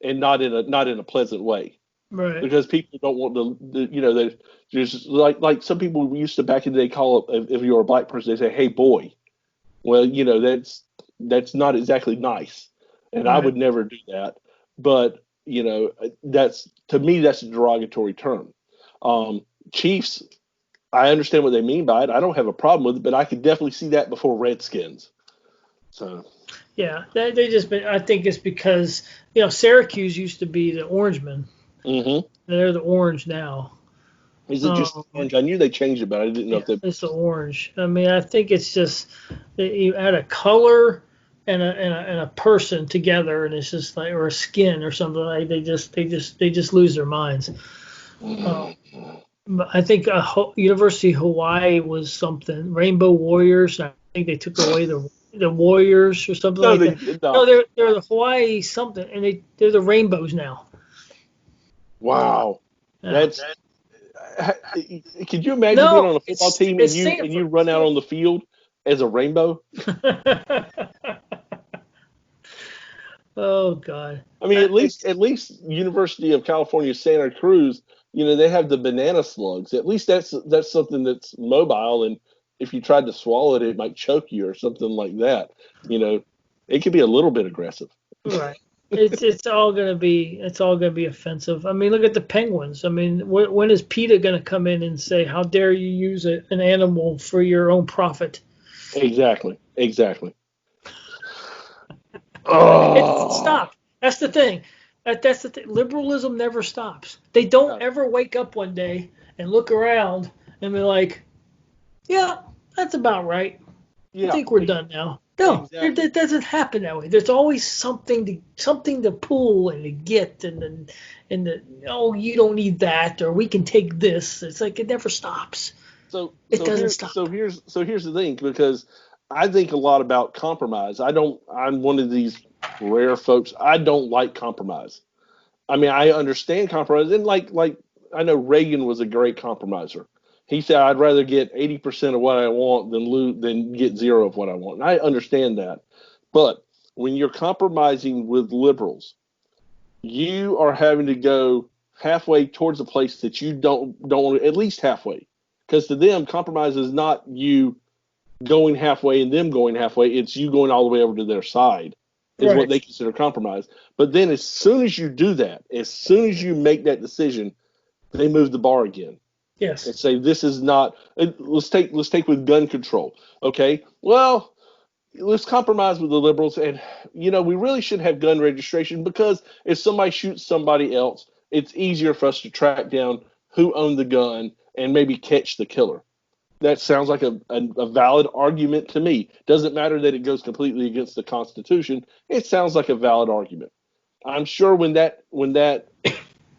S2: and not in a pleasant way.
S1: Right.
S2: Because people don't want they just like some people used to back in the day call it, if you're a black person, they say, "Hey boy." Well, that's not exactly nice, and right. I would never do that. But that's, to me, that's a derogatory term. Chiefs, I understand what they mean by it. I don't have a problem with it, but I could definitely see that before Redskins. So.
S1: Yeah, I think it's because Syracuse used to be the Orangemen.
S2: Mm-hmm.
S1: They're the Orange now.
S2: Is it just orange? I knew they changed it, but I didn't know if they.
S1: It's the orange. I mean, I think it's just that you add a color and a person together, and it's just like, or a skin or something. Like they just lose their minds. But I think University of Hawaii was something. Rainbow Warriors. I think they took away the Warriors or something that. No, they're the Hawaii something, and they're the Rainbows now.
S2: Wow, that's. Could you imagine being on a football team and you run out on the field as a rainbow?
S1: Oh God!
S2: I mean, at least University of California, Santa Cruz, they have the banana slugs. At least that's something that's mobile, and if you tried to swallow it, it might choke you or something like that. It could be a little bit aggressive.
S1: Right. It's all gonna be offensive. I mean, look at the Penguins. I mean, when is PETA gonna come in and say, "How dare you use an animal for your own profit"?
S2: Exactly.
S1: It stopped. That's the thing. That's the thing. Liberalism never stops. They don't ever wake up one day and look around and be like, "Yeah, that's about right. Yeah, I think we're done now." No, exactly. It doesn't happen that way. There's always something to pull and to get, and you don't need that, or we can take this. It's like it never stops. It doesn't stop.
S2: So here's the thing, because I think a lot about compromise. I'm one of these rare folks. I don't like compromise. I mean, I understand compromise, and like I know Reagan was a great compromiser. He said, "I'd rather get 80% of what I want than get 0 of what I want." And I understand that. But when you're compromising with liberals, you are having to go halfway towards a place that you don't want to, at least halfway. Because to them, compromise is not you going halfway and them going halfway. It's you going all the way over to their side is right. What they consider compromise. But then as soon as you do that, as soon as you make that decision, they move the bar again.
S1: Yes.
S2: And say this is not. Let's take with gun control. Okay. Well, let's compromise with the liberals, and we really should have gun registration, because if somebody shoots somebody else, it's easier for us to track down who owned the gun and maybe catch the killer. That sounds like a valid argument to me. Doesn't matter that it goes completely against the Constitution. It sounds like a valid argument. I'm sure when that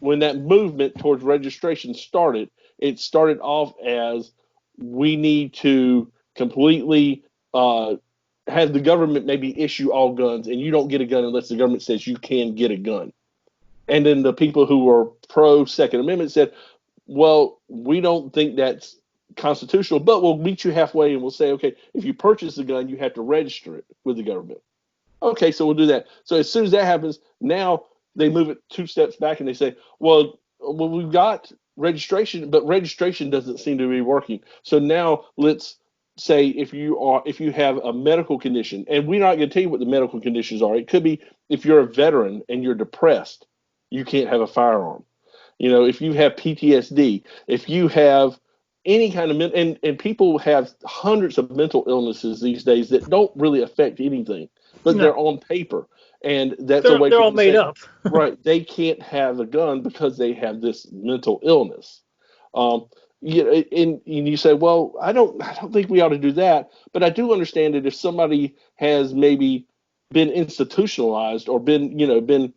S2: movement towards registration started, it started off as, we need to completely have the government maybe issue all guns, and you don't get a gun unless the government says you can get a gun. And then the people who were pro Second Amendment said, well, we don't think that's constitutional, but we'll meet you halfway and we'll say, okay, if you purchase the gun, you have to register it with the government. Okay, so we'll do that. So as soon as that happens, now they move it 2 steps back and they say, well, we've got registration, but registration doesn't seem to be working. So now let's say if you have a medical condition, and we're not going to tell you what the medical conditions are. It could be if you're a veteran and you're depressed, you can't have a firearm. If you have PTSD, if you have any kind of and people have hundreds of mental illnesses these days that don't really affect anything, but they're on paper, and that's a way
S1: they're all made up.
S2: Right? They can't have a gun because they have this mental illness. And you say, well, I don't think we ought to do that, but I do understand that if somebody has maybe been institutionalized or been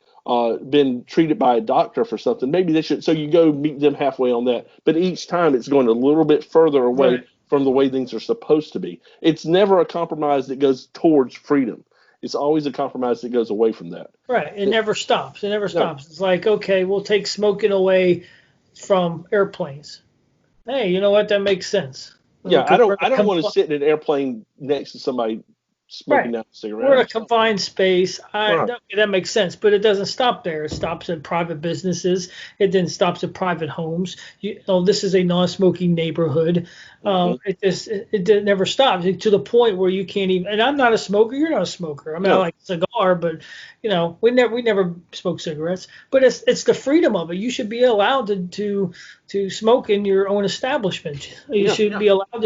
S2: treated by a doctor for something, maybe they should. So you go meet them halfway on that. But each time it's going a little bit further away from the way things are supposed to be. It's never a compromise that goes towards freedom. It's always a compromise that goes away from that.
S1: Right. It never stops. It never stops. No. It's like, okay, we'll take smoking away from airplanes. Hey, you know what? That makes sense.
S2: Yeah, I don't want to sit in an airplane next to somebody smoking out a cigarette.
S1: We're in a confined space. That makes sense, but it doesn't stop there. It stops at private businesses. It then stops at private homes. This is a non-smoking neighborhood. It never stops to the point where you can't even. And I'm not a smoker. You're not a smoker. I mean, I like cigar, but we never smoke cigarettes. But it's the freedom of it. You should be allowed to smoke in your own establishment. You should be allowed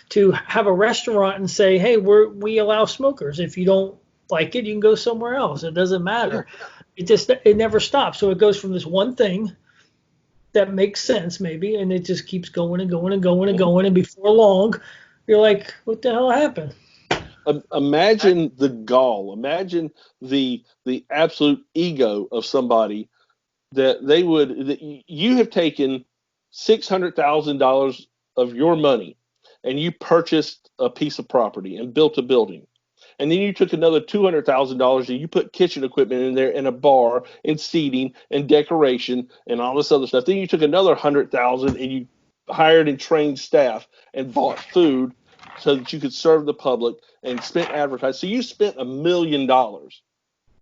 S1: to have a restaurant and say, hey, we allow smokers. If you don't like it, you can go somewhere else. It doesn't matter. It never stops. So it goes from this one thing that makes sense maybe, and it just keeps going and going and going and going, and before long you're like, what the hell happened?
S2: Imagine the gall. Imagine the absolute ego of somebody that you have taken $600,000 of your money and you purchased a piece of property and built a building. And then you took another $200,000 and you put kitchen equipment in there and a bar and seating and decoration and all this other stuff. Then you took another $100,000 and you hired and trained staff and bought food so that you could serve the public and spent advertising. So you spent $1 million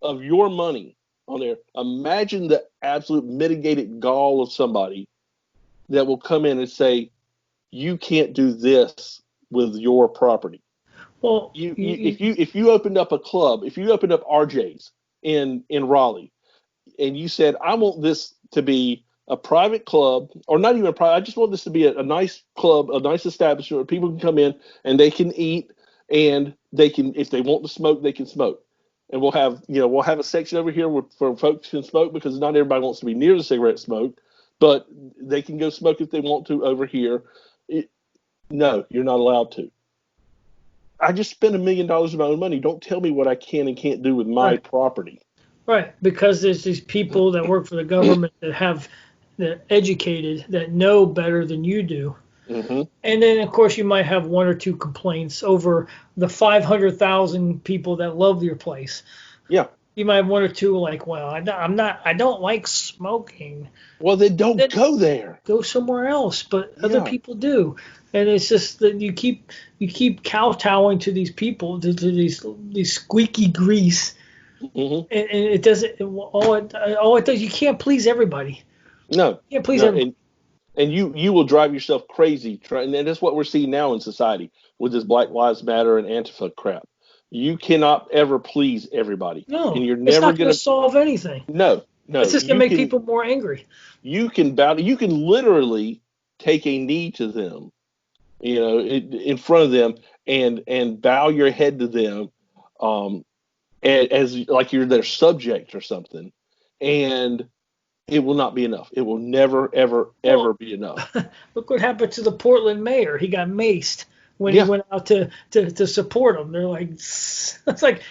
S2: of your money on there. Imagine the absolute mitigated gall of somebody that will come in and say, you can't do this with your property.
S1: Well,
S2: if you opened up a club, if you opened up RJ's in Raleigh, and you said, I want this to be a private club, or not even a private, I just want this to be a nice club, a nice establishment where people can come in and they can eat, and they can, if they want to smoke, they can smoke. And we'll have a section over here where folks can smoke, because not everybody wants to be near the cigarette smoke, but they can go smoke if they want to over here. No, you're not allowed to. I just spent $1 million of my own money. Don't tell me what I can and can't do with my property.
S1: Right, because there's these people that work for the government that are educated, that know better than you do.
S2: Mm-hmm. And
S1: then, of course, you might have 1 or 2 complaints over the 500,000 people that love your place.
S2: Yeah.
S1: You might have 1 or 2 like, well, I don't like smoking.
S2: Well, then don't go there.
S1: Go somewhere else. But other people do. And it's just that you keep kowtowing to these people, to these squeaky grease, and it doesn't. All it does, you can't please everybody.
S2: No,
S1: you can't please everybody.
S2: And you will drive yourself crazy. And that's what we're seeing now in society with this Black Lives Matter and Antifa crap. You cannot ever please everybody.
S1: No,
S2: and you're
S1: it's
S2: never
S1: not going to solve anything.
S2: No.
S1: It's just going to make people more angry.
S2: You can literally take a knee to them, in front of them, and bow your head to them as like you're their subject or something, and it will not be enough. It will never, ever, ever be enough.
S1: Look what happened to the Portland mayor. He got maced when he went out to support him. They're like, it's like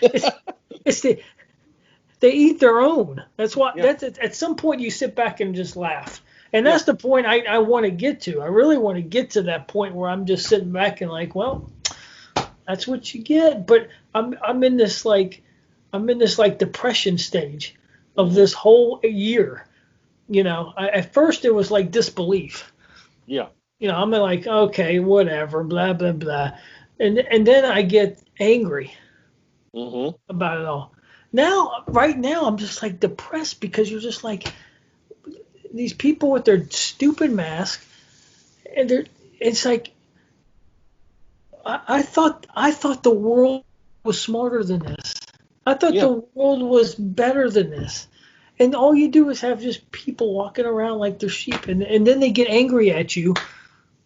S1: they eat their own. That's why. That's at some point you sit back and just laugh. And that's the point I want to get to. I really want to get to that point where I'm just sitting back and like, well, that's what you get. But I'm in this like depression stage of this whole year. At first it was like disbelief.
S2: Yeah.
S1: I'm like, okay, whatever, blah blah blah, and then I get angry about it all. Right now, I'm just like depressed because you're just like these people with their stupid mask, and it's like I thought the world was smarter than this. I thought the world was better than this. And all you do is have just people walking around like they're sheep, and then they get angry at you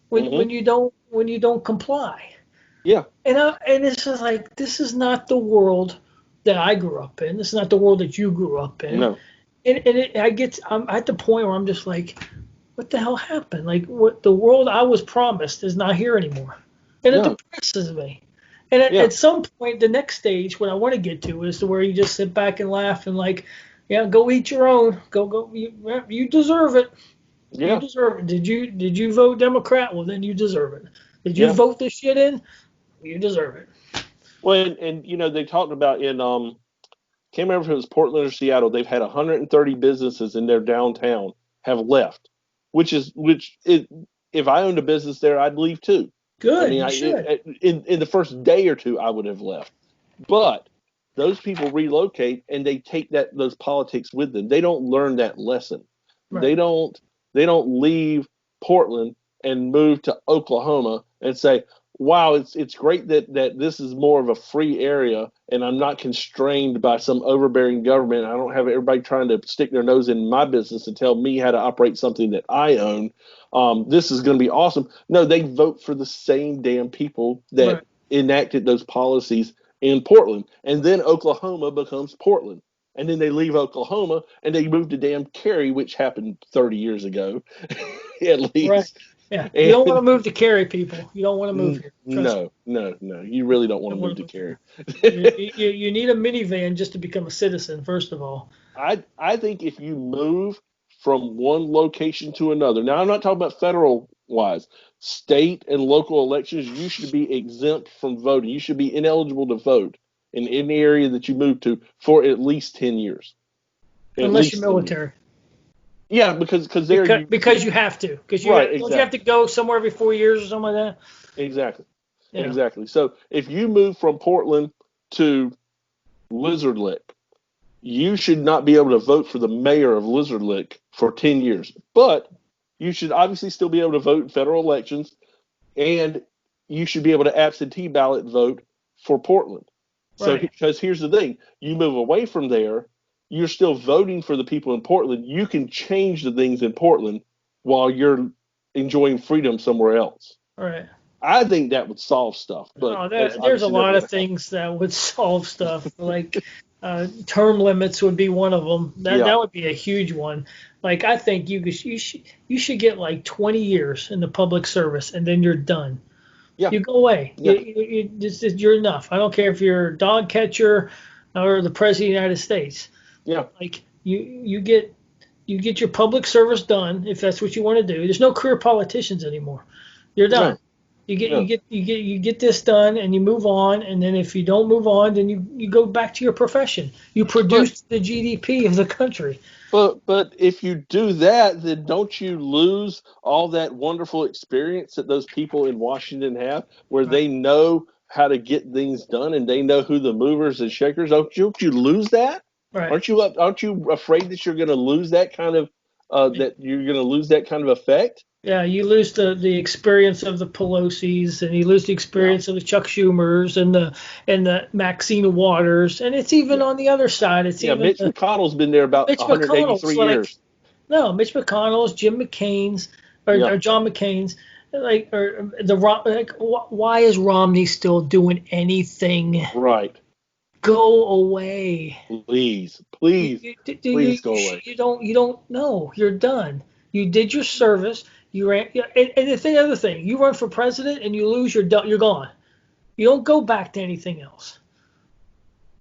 S1: when you don't comply. Yeah. And it's just like, this is not the world that I grew up in. This is not the world that you grew up in. No. I'm at the point where I'm just like, what the hell happened? Like, what the world I was promised is not here anymore, and it depresses me. And at some point, the next stage, what I want to get to is to where you just sit back and laugh and like, yeah, go eat your own. Go. You deserve it. Yeah. You deserve it. Did you vote Democrat? Well, then you deserve it. Did you vote this shit in? You deserve it.
S2: Well, and they talked about in can't remember if it was Portland or Seattle. They've had 130 businesses in their downtown have left, which if I owned a business there, I'd leave too.
S1: Good. I mean, you should.
S2: In the first day or two, I would have left, but those people relocate and they take those politics with them. They don't learn that lesson. Right. They don't leave Portland and move to Oklahoma and say, wow, it's great that this is more of a free area and I'm not constrained by some overbearing government. I don't have everybody trying to stick their nose in my business and tell me how to operate something that I own. This is going to be awesome. No, they vote for the same damn people that enacted those policies in Portland. And then Oklahoma becomes Portland. And then they leave Oklahoma and they move to damn Cary, which happened 30 years ago, at least.
S1: Right. Yeah. You don't want to move to Cary, people. You don't want to move here.
S2: No. You really don't want to move to Cary.
S1: You need a minivan just to become a citizen, first of all.
S2: I think if you move from one location to another, now I'm not talking about federal-wise, state and local elections, you should be exempt from voting. You should be ineligible to vote in any area that you move to for at least 10 years.
S1: Unless you're military.
S2: Yeah, because
S1: you have to. Because you have to go somewhere every 4 years or something like that?
S2: Exactly. Yeah. Exactly. So if you move from Portland to Lizard Lick, you should not be able to vote for the mayor of Lizard Lick for 10 years. But you should obviously still be able to vote in federal elections, and you should be able to absentee ballot vote for Portland. So because here's the thing, you move away from there, you're still voting for the people in Portland. You can change the things in Portland while you're enjoying freedom somewhere else.
S1: All right.
S2: I think that would solve stuff. But
S1: there's a lot of things that would solve stuff. Like term limits would be one of them. That would be a huge one. Like I think you should get like 20 years in the public service and then you're done. Yeah. You go away. Yeah. You're enough. I don't care if you're a dog catcher or the president of the United States. Yeah. Like you get your public service done if that's what you want to do. There's no career politicians anymore. You're done. No. You get this done and you move on, and then if you don't move on, then you go back to your profession. You produce the GDP of the country.
S2: But if you do that, then don't you lose all that wonderful experience that those people in Washington have, where they know how to get things done and they know who the movers and shakers are? Don't you lose that? Right. Aren't you afraid that you're going to lose that kind of effect?
S1: Yeah, you lose the experience of the Pelosi's, and you lose the experience of the Chuck Schumers and the Maxine Waters, and it's even on the other side. It's even
S2: Mitch McConnell's been there about 183 years.
S1: No, Mitch McConnell's, Jim McCain's, or John McCain's, why is Romney still doing anything?
S2: Right.
S1: Go away.
S2: Please go away.
S1: You don't know. You're done. You did your service. You ran. And the other thing, you run for president and you lose, you're gone. You don't go back to anything else.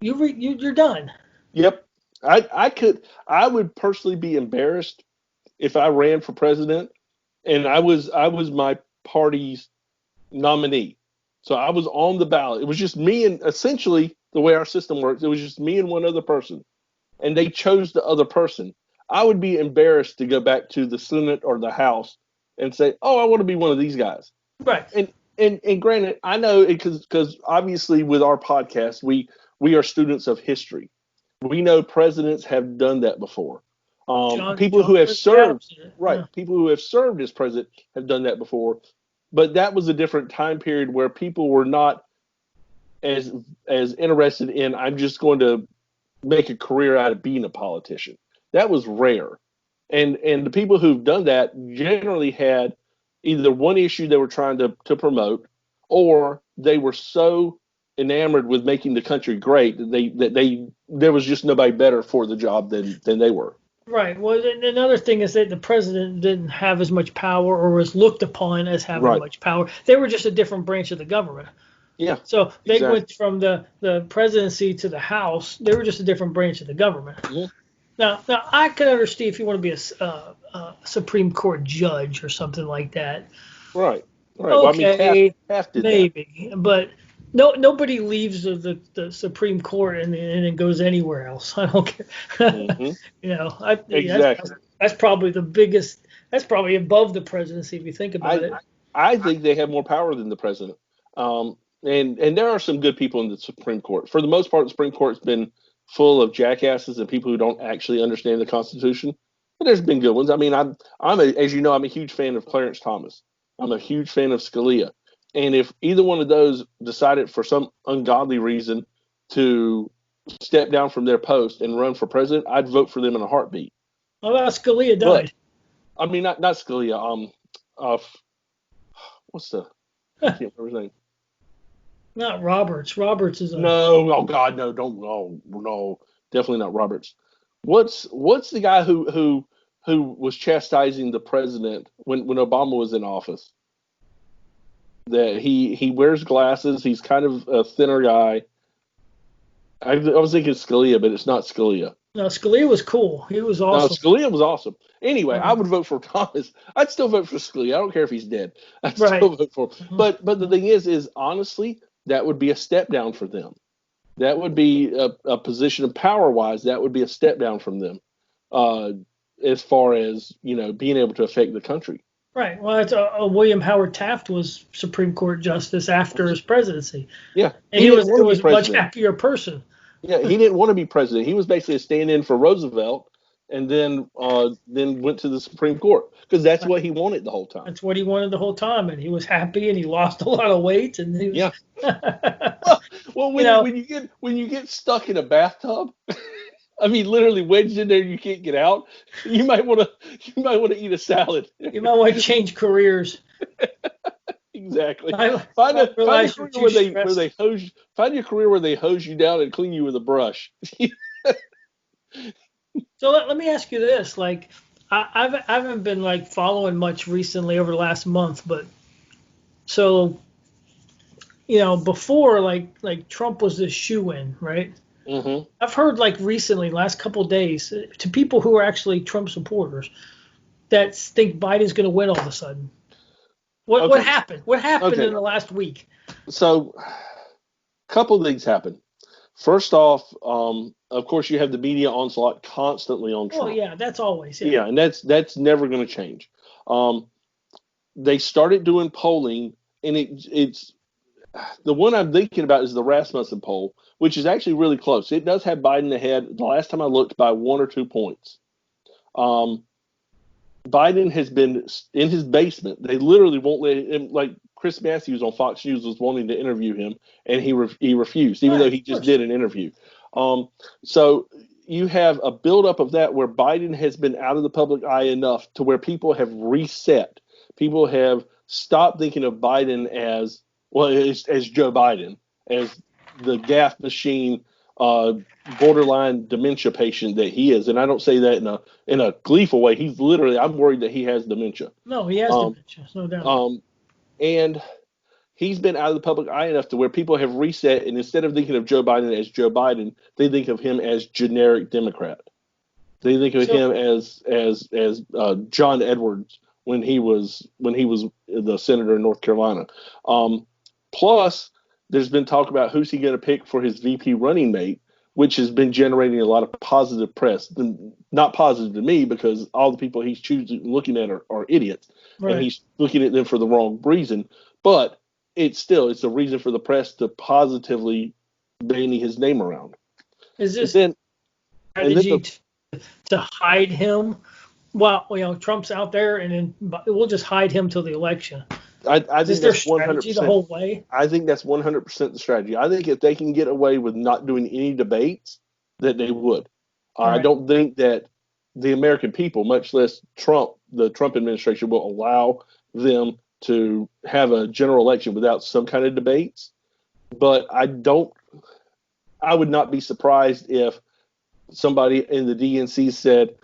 S1: You're done.
S2: Yep. I would personally be embarrassed if I ran for president and I was my party's nominee. So I was on the ballot. It was just me, and essentially the way our system works, it was just me and one other person. And they chose the other person. I would be embarrassed to go back to the Senate or the House and say, "Oh, I want to be one of these guys."
S1: Right.
S2: And granted, I know because obviously with our podcast, we are students of history. We know presidents have done that before. People who have served, right? Yeah. People who have served as president have done that before. But that was a different time period where people were not as interested in, I'm just going to make a career out of being a politician. That was rare. And the people who've done that generally had either one issue they were trying to promote, or they were so enamored with making the country great that there was just nobody better for the job than they were.
S1: Right. Well, another thing is that the president didn't have as much power or was looked upon as having much power. They were just a different branch of the government.
S2: Yeah.
S1: So they went from the presidency to the House. They were just a different branch of the government. Yeah. Now I can understand if you want to be a Supreme Court judge or something like that.
S2: Right.
S1: Okay, well, I mean, Taft did maybe, but nobody leaves the Supreme Court and then goes anywhere else. I don't care. Mm-hmm. Exactly. That's probably the biggest. That's probably above the presidency if you think about it.
S2: I think they have more power than the president. And there are some good people in the Supreme Court. For the most part, the Supreme Court's been full of jackasses and people who don't actually understand the Constitution. But there's been good ones. I mean, as you know, I'm a huge fan of Clarence Thomas. I'm a huge fan of Scalia. And if either one of those decided for some ungodly reason to step down from their post and run for president, I'd vote for them in a heartbeat.
S1: Well, Scalia died.
S2: But, I mean, not Scalia. What's I can't remember his name.
S1: Not Roberts. Roberts is
S2: no. Oh God, no! Don't no. Definitely not Roberts. What's the guy who was chastising the president when Obama was in office? That he wears glasses. He's kind of a thinner guy. I was thinking Scalia, but it's not Scalia.
S1: No, Scalia was cool. He was awesome.
S2: No, Scalia was awesome. Anyway, I would vote for Thomas. I'd still vote for Scalia. I don't care if he's dead. I'd still vote for him. Mm-hmm. But the thing is honestly, that would be a step down for them. That would be a position of power-wise. That would be a step down from them, as far as being able to affect the country.
S1: Right. Well, that's William Howard Taft was Supreme Court justice after his presidency.
S2: Yeah,
S1: and he was a much happier person.
S2: Yeah, he didn't want to be president. He was basically a stand-in for Roosevelt, and then went to the Supreme Court because that's what he wanted the whole time.
S1: That's what he wanted the whole time, and he was happy, and he lost a lot of weight, and he was,
S2: well, when you get stuck in a bathtub, I mean, literally wedged in there, you can't get out. You might want to eat a salad.
S1: You might want to change careers.
S2: Exactly. Find a career where they hose you down and clean you with a brush.
S1: So let me ask you this: like, I haven't been following much recently over the last month, but so before like Trump was the shoo-in, right? Mm-hmm. I've heard recently, last couple of days, to people who are actually Trump supporters that think Biden's going to win all of a sudden. What happened? What happened in the last week?
S2: So, a couple of things happened. First off, of course, you have the media onslaught constantly on Trump.
S1: Oh yeah, that's always.
S2: Yeah, and that's never going to change. They started doing polling, and it's the one I'm thinking about is the Rasmussen poll, which is actually really close. It does have Biden ahead. The last time I looked, by 1 or 2 points. Biden has been in his basement. They literally won't let him. Like Chris Matthews on Fox News was wanting to interview him, and he refused, even though he just did an interview. So you have a buildup of that where Biden has been out of the public eye enough to where people have reset. People have stopped thinking of Biden as Joe Biden, as the gaffe machine, borderline dementia patient that he is, and I don't say that in a gleeful way. He's literally, I'm worried that he has dementia.
S1: No, he has dementia, no doubt.
S2: And he's been out of the public eye enough to where people have reset, and instead of thinking of Joe Biden as Joe Biden, they think of him as generic Democrat. They think of him as John Edwards when he was the senator in North Carolina. Plus, there's been talk about who's he going to pick for his VP running mate, which has been generating a lot of positive press. Not positive to me, because all the people he's choosing looking at are idiots, right, and he's looking at them for the wrong reason. But it's a reason for the press to positively bandy his name around.
S1: Is this strategy to hide him? Well, Trump's out there, and then we'll just hide him till the election.
S2: I think that's 100%
S1: the whole way.
S2: I think that's 100% the strategy. I think if they can get away with not doing any debates, that they would. Right. I don't think that the American people, much less the Trump administration, will allow them to have a general election without some kind of debates. But I would not be surprised if somebody in the DNC said,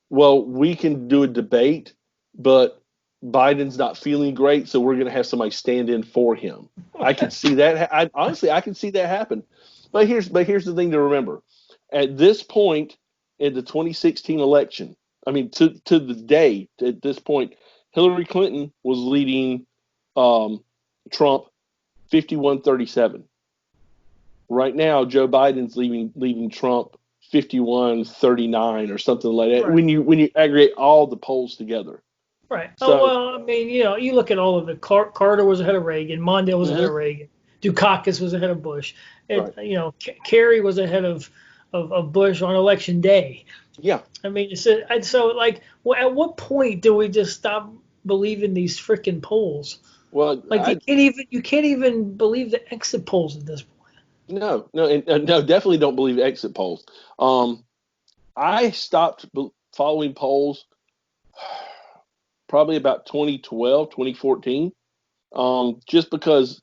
S2: well, we can do a debate, but Biden's not feeling great, so we're going to have somebody stand in for him. I could see that. I can see that happen. But here's the thing to remember. At this point in the 2016 election, I mean, to the day at this point, Hillary Clinton was leading Trump 51-37. Right now, Joe Biden's leading Trump 51-39 or something like that. Right. When you aggregate all the polls together.
S1: Right. So, I mean, you look at all of it. Carter was ahead of Reagan. Mondale was ahead of Reagan. Dukakis was ahead of Bush. Right. Kerry was ahead of Bush on election day.
S2: Yeah.
S1: I mean, so at what point do we just stop believing these freaking polls?
S2: Well,
S1: you can't even believe the exit polls at this point.
S2: No, definitely don't believe exit polls. I stopped following polls probably about 2012, 2014, just because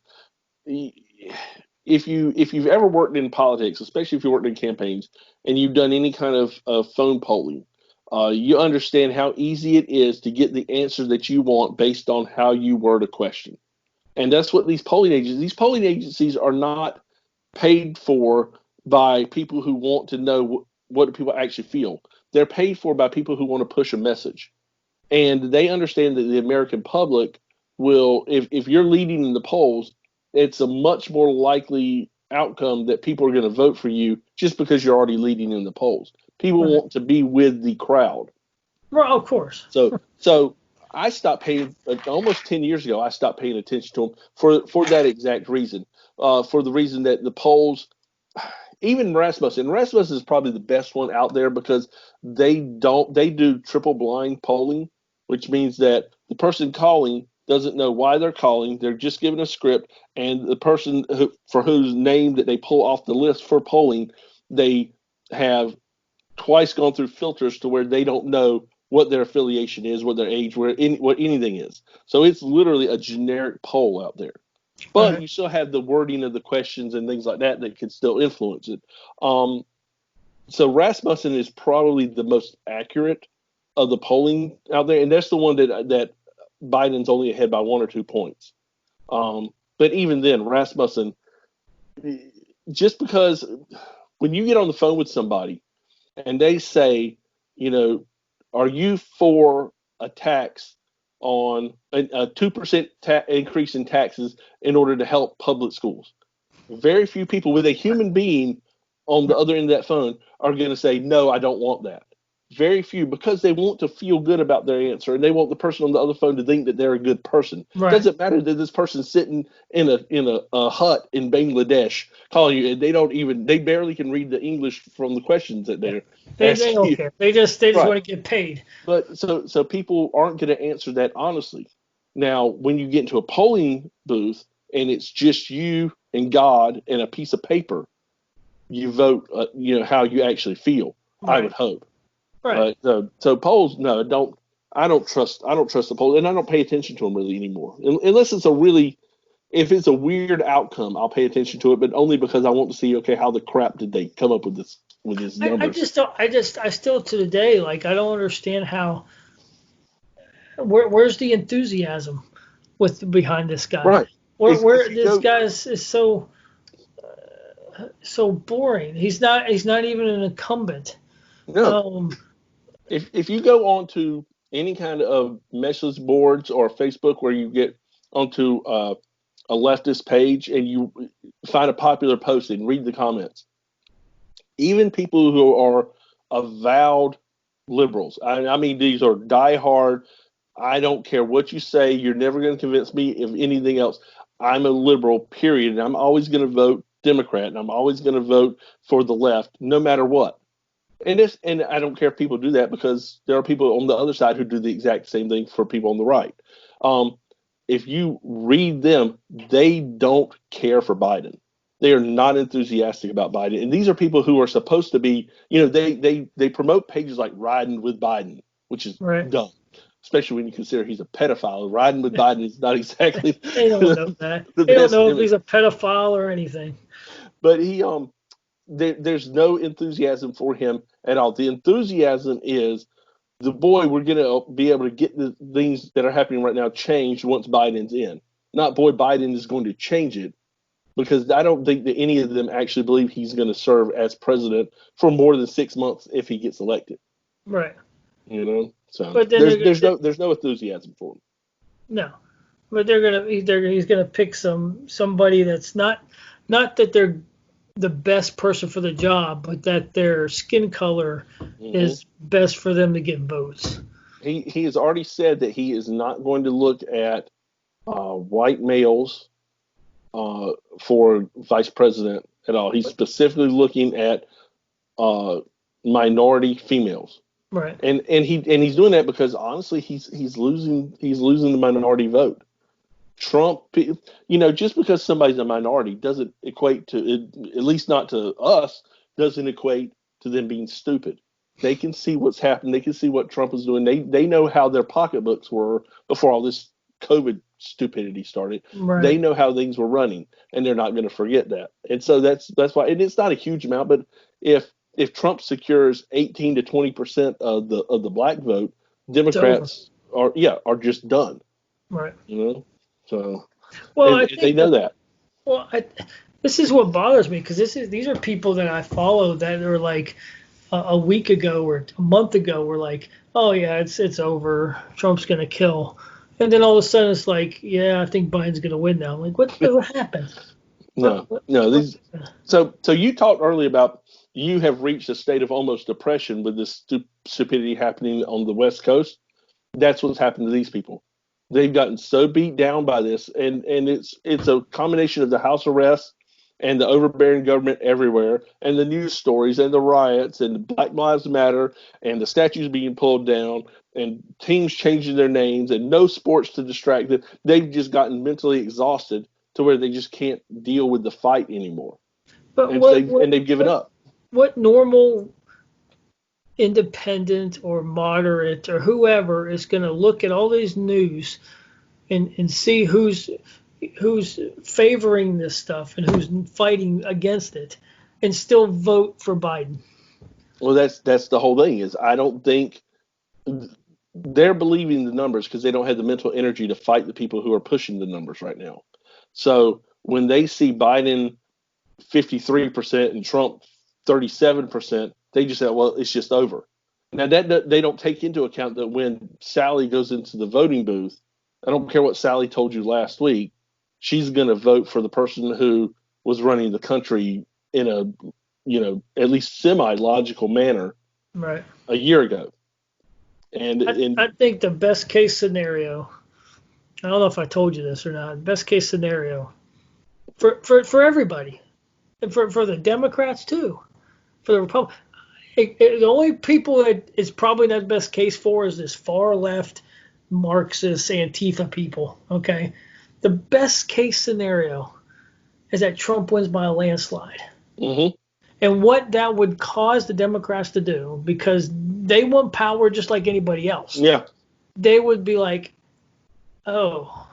S2: if you've ever worked in politics, especially if you worked in campaigns and you've done any kind of phone polling, you understand how easy it is to get the answer that you want based on how you word a question. And that's what these polling agencies are not paid for by people who want to know what do people actually feel. They're paid for by people who want to push a message. And they understand that the American public will, if you're leading in the polls, it's a much more likely outcome that people are going to vote for you just because you're already leading in the polls. People want to be with the crowd.
S1: Well, of course.
S2: So I stopped paying, almost 10 years ago, I stopped paying attention to them for that exact reason. For the reason that the polls, even Rasmussen is probably the best one out there because they do triple blind polling, which means that the person calling doesn't know why they're calling. They're just given a script, and the person for whose name that they pull off the list for polling, they have twice gone through filters to where they don't know what their affiliation is, what their age, what anything is. So it's literally a generic poll out there. But you still have the wording of the questions and things like that can still influence it. So Rasmussen is probably the most accurate of the polling out there, and that's the one that Biden's only ahead by 1 or 2 points. But even then, Rasmussen, just because when you get on the phone with somebody and they say, are you for a tax on a 2% increase in taxes in order to help public schools? Very few people with a human being on the other end of that phone are going to say, no, I don't want that. Very few, because they want to feel good about their answer, and they want the person on the other phone to think that they're a good person. Right. It doesn't matter that this person's sitting in a hut in Bangladesh calling you, and they barely can read the English from the questions that they're
S1: they don't care. They just want to get paid.
S2: But so people aren't going to answer that honestly. Now, when you get into a polling booth and it's just you and God and a piece of paper, you vote. How you actually feel. Right. I would hope.
S1: Right.
S2: So polls, no, I don't trust the polls, and I don't pay attention to them really anymore, unless it's a really If it's a weird outcome, I'll pay attention to it, but only because I want to see, okay, how the crap did they come up with this numbers?
S1: I still to the day, like, I don't understand how. Where's the enthusiasm behind this guy?
S2: Right.
S1: Where this guy is so boring. He's not even an incumbent.
S2: No. If you go onto any kind of message boards or Facebook where you get onto a leftist page and you find a popular post and read the comments, even people who are avowed liberals, I mean, these are diehard, I don't care what you say, you're never going to convince me of anything else. I'm a liberal, period, and I'm always going to vote Democrat, and I'm always going to vote for the left, no matter what. And I don't care if people do that, because there are people on the other side who do the exact same thing for people on the right. If you read them, they don't care for Biden. They are not enthusiastic about Biden. And these are people who are supposed to be, they promote pages like Riding with Biden, which is dumb, especially when you consider he's a pedophile. Riding with Biden is not exactly
S1: they don't know that. They don't know if he's a pedophile or anything.
S2: But there's no enthusiasm for him at all. The enthusiasm is, the boy, we're going to be able to get the things that are happening right now changed once Biden's in. Not, boy, Biden is going to change it, because I don't think that any of them actually believe he's going to serve as president for more than 6 months if he gets elected.
S1: Right.
S2: So but there's no enthusiasm for him.
S1: No, but he's gonna pick somebody that's not that they're the best person for the job, but that their skin color is best for them to get votes.
S2: He has already said that he is not going to look at white males for vice president at all. He's specifically looking at minority females.
S1: Right.
S2: And he's doing that because, honestly, he's losing the minority vote. Trump, just because somebody's a minority doesn't equate to, at least not to us, doesn't equate to them being stupid. They can see what's happened. They can see what Trump is doing. They know how their pocketbooks were before all this COVID stupidity started.
S1: Right.
S2: They know how things were running, and they're not going to forget that. And so that's why. And it's not a huge amount, but if Trump secures 18 to 20% of the black vote, Democrats are just done.
S1: Right.
S2: So,
S1: well,
S2: I think they know that.
S1: Well, this is what bothers me, because these are people that I follow that are like a week ago or a month ago were like, oh yeah, it's over, Trump's gonna kill, and then all of a sudden it's like, yeah, I think Biden's gonna win now. I'm like, what happened?
S2: No. So you talked earlier about you have reached a state of almost depression with this stupidity happening on the West Coast. That's what's happened to these people. They've gotten so beat down by this, and it's a combination of the house arrest and the overbearing government everywhere, and the news stories and the riots and the Black Lives Matter and the statues being pulled down and teams changing their names and no sports to distract them. They've just gotten mentally exhausted to where they just can't deal with the fight anymore. And they've given up.
S1: What normal independent or moderate or whoever is going to look at all these news and see who's favoring this stuff and who's fighting against it and still vote for Biden?
S2: Well, that's the whole thing, is I don't think they're believing the numbers because they don't have the mental energy to fight the people who are pushing the numbers right now. So when they see Biden 53% and Trump 37%, they just say, well, it's just over. Now, that they don't take into account that when Sally goes into the voting booth, I don't care what Sally told you last week, she's going to vote for the person who was running the country in a, at least semi-logical manner
S1: right
S2: a year ago. And
S1: I think the best case scenario, I don't know if I told you this or not, best case scenario for everybody, and for the Democrats too, for the Republicans. The only people that is probably not the best case for is this far left Marxist Antifa people. Okay, the best case scenario is that Trump wins by a landslide.
S2: Mm-hmm.
S1: And what that would cause the Democrats to do, because they want power just like anybody else.
S2: Yeah.
S1: They would be like, oh,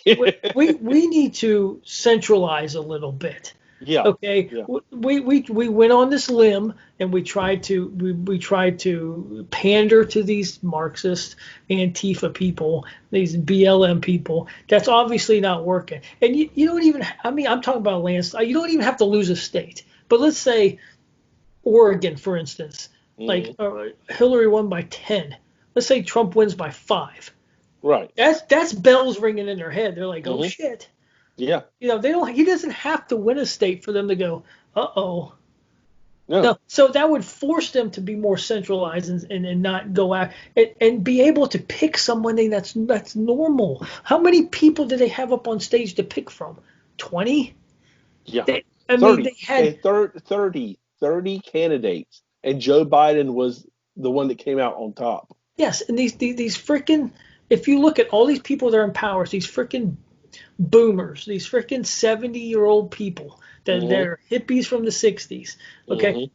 S1: we need to centralize a little bit.
S2: Yeah.
S1: Okay.
S2: Yeah.
S1: We went on this limb and we tried to pander to these Marxist Antifa people, these BLM people. That's obviously not working. And you don't even, I mean, I'm talking about landslide. You don't even have to lose a state. But let's say Oregon, for instance, like Hillary won by 10. Let's say Trump wins by 5.
S2: Right.
S1: That's bells ringing in their head. They're like, oh shit.
S2: Yeah.
S1: They don't. He doesn't have to win a state for them to go, uh-oh.
S2: No.
S1: So that would force them to be more centralized and not go out and be able to pick somebody that's normal. How many people did they have up on stage to pick from? 20?
S2: Yeah.
S1: They
S2: 30.
S1: They had
S2: 30 candidates, and Joe Biden was the one that came out on top.
S1: Yes, and these freaking, if you look at all these people that are in power, these freaking boomers, these freaking 70-year-old people that they're hippies from the 60s. Okay.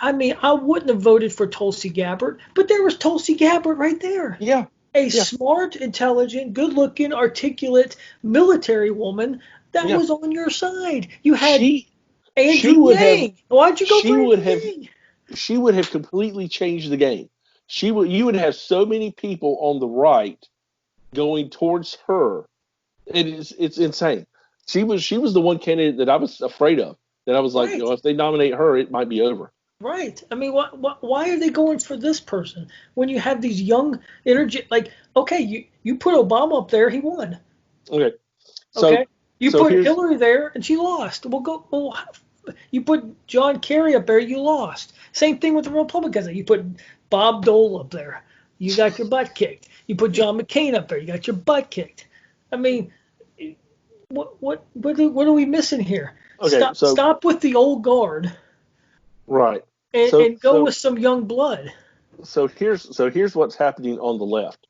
S1: I mean, I wouldn't have voted for Tulsi Gabbard, but there was Tulsi Gabbard right there.
S2: Yeah.
S1: A smart, intelligent, good-looking, articulate military woman that was on your side. You had Andrew Yang. Why'd you go for Andrew Yang?
S2: She would have completely changed the game. You would have so many people on the right going towards her. It's insane. She was the one candidate that I was afraid of. That I was like, if they nominate her, it might be over.
S1: Right. I mean, why are they going for this person when you have these young, like, okay, you put Obama up there, he won.
S2: Okay.
S1: Okay. You put Hillary there, and she lost. You put John Kerry up there, you lost. Same thing with the Republicans. You put Bob Dole up there, you got your butt kicked. You put John McCain up there, you got your butt kicked. I mean, what are we missing here?
S2: Okay,
S1: stop with the old guard.
S2: Right.
S1: And go with some young blood.
S2: So here's what's happening on the left.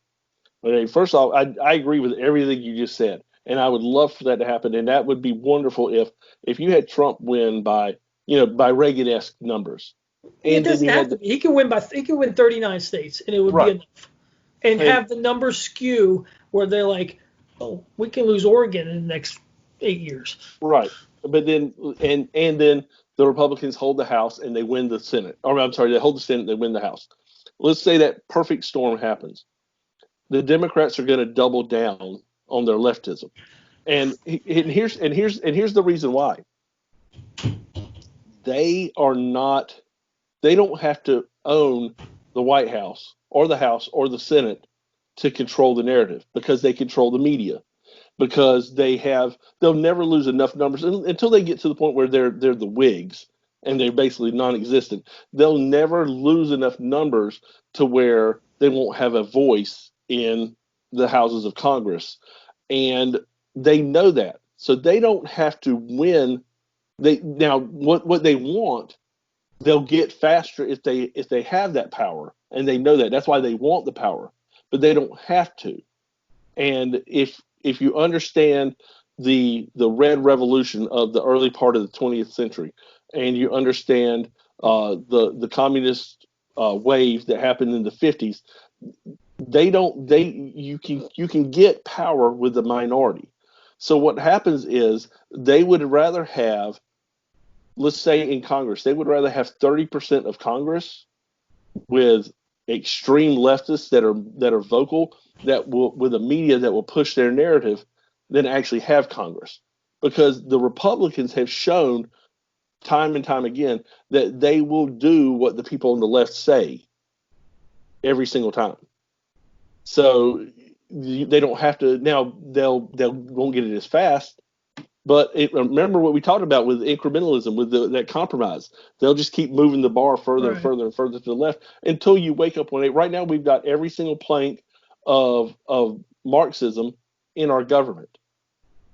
S2: Okay, first off, I agree with everything you just said, and I would love for that to happen, and that would be wonderful if you had Trump win by Reagan-esque numbers.
S1: It doesn't have to be. He can win 39 states, and it would be enough. And have the numbers skew where they're like, oh, we can lose Oregon in the next 8 years.
S2: Right. But then and then the Republicans hold the House and they win the Senate. Or I'm sorry, they hold the Senate and they win the House. Let's say that perfect storm happens. The Democrats are going to double down on their leftism. And here's the reason why. They don't have to own the White House or the House or the Senate to control the narrative because they control the media. Because they'll never lose enough numbers until they get to the point where they're the Whigs and they're basically non-existent. They'll never lose enough numbers to where they won't have a voice in the houses of Congress, and they know that, so they don't have to win. What they want, they'll get faster if they have that power, and they know that. That's why they want the power, but they don't have to. And if you understand the Red Revolution of the early part of the 20th century, and you understand the communist wave that happened in the 50s, you can get power with the minority. So what happens is they would rather have, let's say in Congress, they would rather have 30% of Congress with extreme leftists that are vocal, with a media that will push their narrative, than actually have Congress. Because the Republicans have shown time and time again that they will do what the people on the left say every single time. So they don't have to. Now they won't get it as fast, but remember what we talked about with incrementalism, with that compromise. They'll just keep moving the bar further and further and further to the left until you wake up one day. Right now, we've got every single plank of Marxism in our government,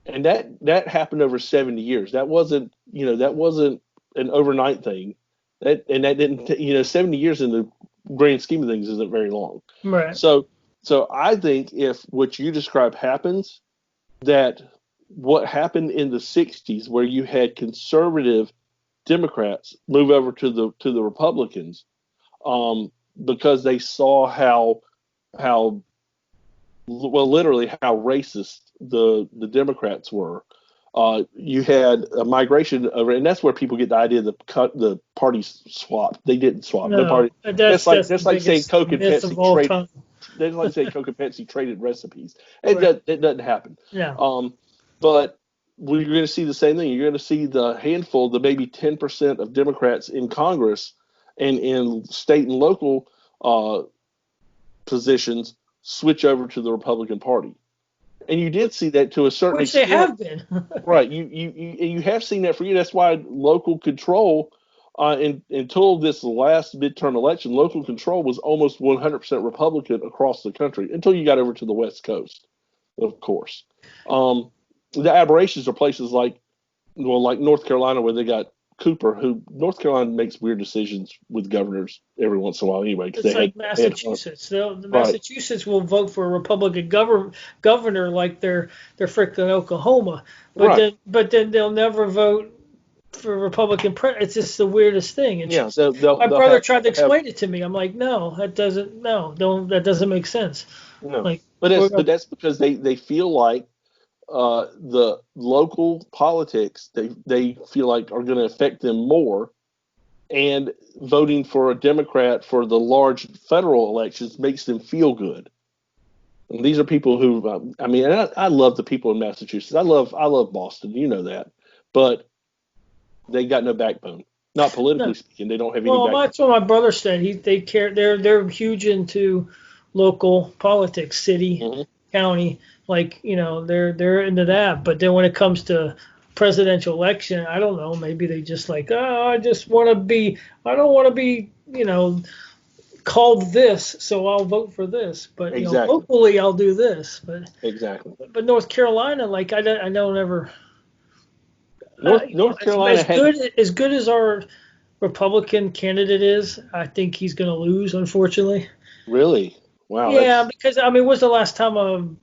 S2: and that happened over 70 years. That wasn't an overnight thing. That didn't 70 years in the grand scheme of things isn't very long.
S1: Right.
S2: So I think if what you describe happens, that what happened in the 60s, where you had conservative Democrats move over to the Republicans, because they saw how literally how racist the Democrats were. You had a migration over, and that's where people get the idea that the parties swap. They didn't swap.
S1: No,
S2: The party.
S1: that's
S2: like saying Coke and Pepsi traded.
S1: time.
S2: That's like saying Coke and Pepsi traded recipes.
S1: Right.
S2: It doesn't happen.
S1: Yeah.
S2: But we're going to see the same thing. You're going to see the handful, the maybe 10% of Democrats in Congress and in state and local positions switch over to the Republican Party. And you did see that to a certain extent.
S1: Which they have been.
S2: Right. You have seen that for you. That's why local control, until this last midterm election, local control was almost 100% Republican across the country until you got over to the West Coast, of course. The aberrations are places like North Carolina, where they got Cooper, who North Carolina makes weird decisions with governors every once in a while anyway.
S1: It's like Massachusetts. Massachusetts will vote for a Republican governor like they're freaking Oklahoma, but then they'll never vote for Republican president. It's just the weirdest thing. My brother tried to explain it to me. I'm like, no, that doesn't make sense.
S2: No, but that's because they feel like the local politics they feel like are going to affect them more, and voting for a Democrat for the large federal elections makes them feel good. And these are people who, I love the people in Massachusetts. I love Boston, you know that, but they got no backbone. Not politically speaking, they don't have any backbone.
S1: Well, that's what my brother said. They care. They're huge into local politics, city, county. Like, they're into that. But then when it comes to presidential election, I don't know. Maybe they just like, I don't want to be, called this, so I'll vote for this. But locally, I'll do this. But exactly. But North Carolina, like I don't ever.
S2: North Carolina
S1: as good as our Republican candidate is, I think he's going to lose, unfortunately.
S2: Really? Wow.
S1: Yeah, because when was the last time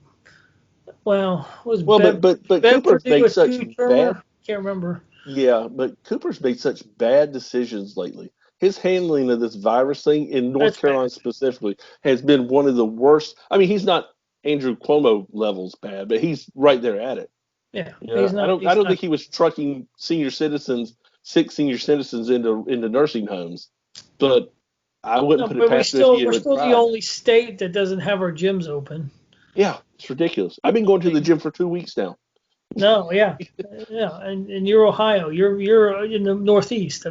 S1: but
S2: Cooper's made such bad.
S1: Can't remember.
S2: Yeah, but Cooper's made such bad decisions lately. His handling of this virus thing in North Carolina specifically has been one of the worst. He's not Andrew Cuomo levels bad, but he's right there at it.
S1: Yeah,
S2: I don't think he was trucking sick senior citizens into nursing homes, but I wouldn't put it past him.
S1: We're still the only state that doesn't have our gyms open.
S2: Yeah, it's ridiculous. I've been going to the gym for 2 weeks now.
S1: No, yeah, and you're Ohio. You're in the Northeast.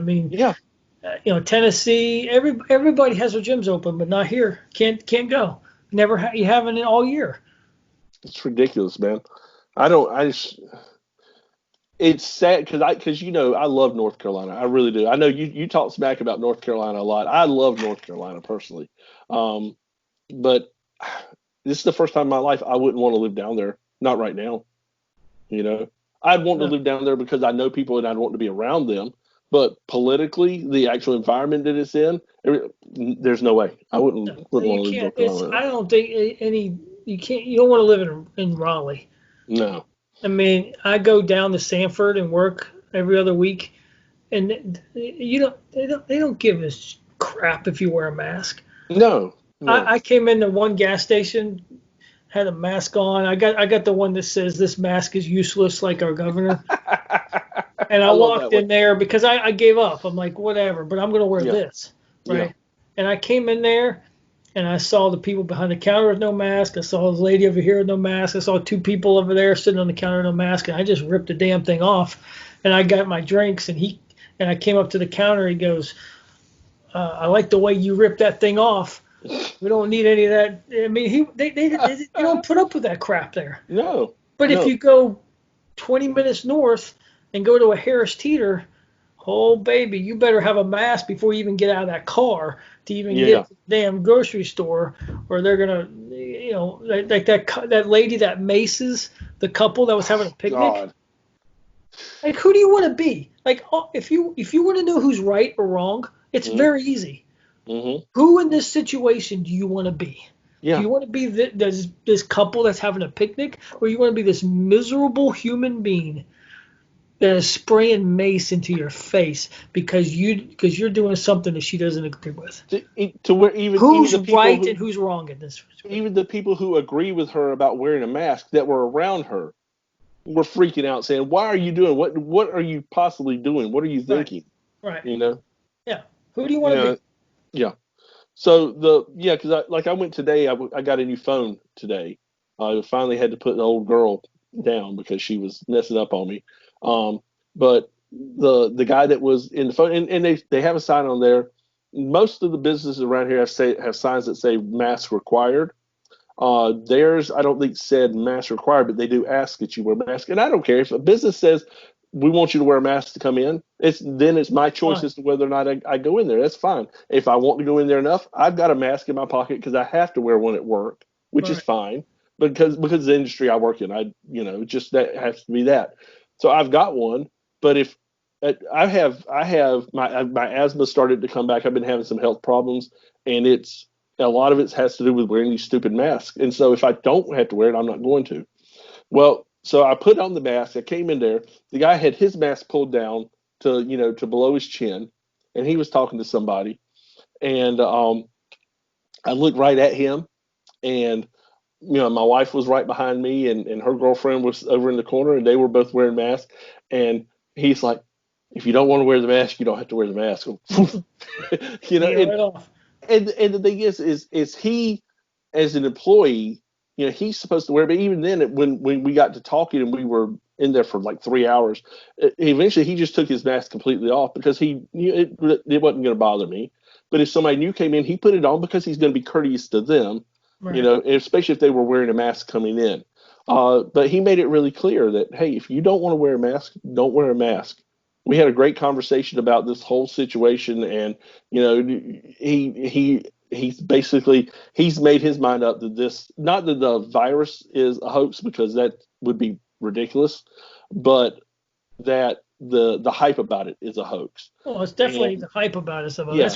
S1: Tennessee. Everybody has their gyms open, but not here. Can't go. You haven't in all year.
S2: It's ridiculous, man. It's sad because I love North Carolina. I really do. I know you talk smack about North Carolina a lot. I love North Carolina personally, but this is the first time in my life I wouldn't want to live down there. Not right now. I'd want to live down there because I know people and I'd want to be around them. But politically, the actual environment that it's in, there's no way. I wouldn't want to live in North Carolina.
S1: I don't think you don't want to live in Raleigh.
S2: No.
S1: I go down to Sanford and work every other week, and they don't give a crap if you wear a mask.
S2: No.
S1: I came into one gas station, had a mask on. I got the one that says this mask is useless, like our governor. And I walked in there because I gave up. I'm like, whatever, but I'm going to wear this, right? Yeah. And I came in there, and I saw the people behind the counter with no mask. I saw this lady over here with no mask. I saw two people over there sitting on the counter with no mask, and I just ripped the damn thing off. And I got my drinks, and I came up to the counter. He goes, I like the way you ripped that thing off. We don't need any of that. They don't put up with that crap there.
S2: No.
S1: But if you go 20 minutes north and go to a Harris Teeter, oh baby, you better have a mask before you even get out of that car to even get to the damn grocery store, or they're gonna, like that lady that maces the couple that was having a picnic. God. Like, who do you want to be? Like, if you want to know who's right or wrong, it's very easy. Mm-hmm. Who in this situation do you want to be? Yeah. Do you want to be this couple that's having a picnic, or you want to be this miserable human being that is spraying mace into your face because you're doing something that she doesn't agree with.
S2: To where even
S1: who's
S2: the people
S1: right and who's wrong in this?
S2: Even the people who agree with her about wearing a mask that were around her were freaking out, saying, "Why are you doing? What are you possibly doing? What are you thinking?"
S1: Right.
S2: You know.
S1: Yeah. Who do you want to be?
S2: Yeah. So because I went today, I got a new phone today. I finally had to put the old girl down because she was messing up on me. But the guy that was in the phone, and they have a sign on there. Most of the businesses around here have signs that say mask required. Theirs, I don't think said mask required, but they do ask that you wear a mask. And I don't care if a business says we want you to wear a mask to come in. It's my choice as to whether or not I go in there. That's fine. If I want to go in there enough, I've got a mask in my pocket because I have to wear one at work, which is fine. Because of the industry I work in, just that has to be that. So I've got one. But if I have my asthma started to come back. I've been having some health problems, and a lot of it has to do with wearing these stupid masks. And so if I don't have to wear it, I'm not going to. Well, so I put on the mask. I came in there. The guy had his mask pulled down to below his chin, and he was talking to somebody. And I looked right at him, and my wife was right behind me, and her girlfriend was over in the corner, and they were both wearing masks. And he's like, "If you don't want to wear the mask, you don't have to wear the mask." And the thing is he, as an employee, he's supposed to wear. But even then, when we got to talking and we were in there for like 3 hours, eventually he just took his mask completely off because it wasn't going to bother me. But if somebody new came in, he put it on because he's going to be courteous to them, especially if they were wearing a mask coming in. But he made it really clear that, hey, if you don't want to wear a mask, don't wear a mask. We had a great conversation about this whole situation, and he's basically made his mind up that not that the virus is a hoax, because that would be ridiculous, but that the hype about it is a hoax.
S1: Well, it's definitely the hype about it. Yeah.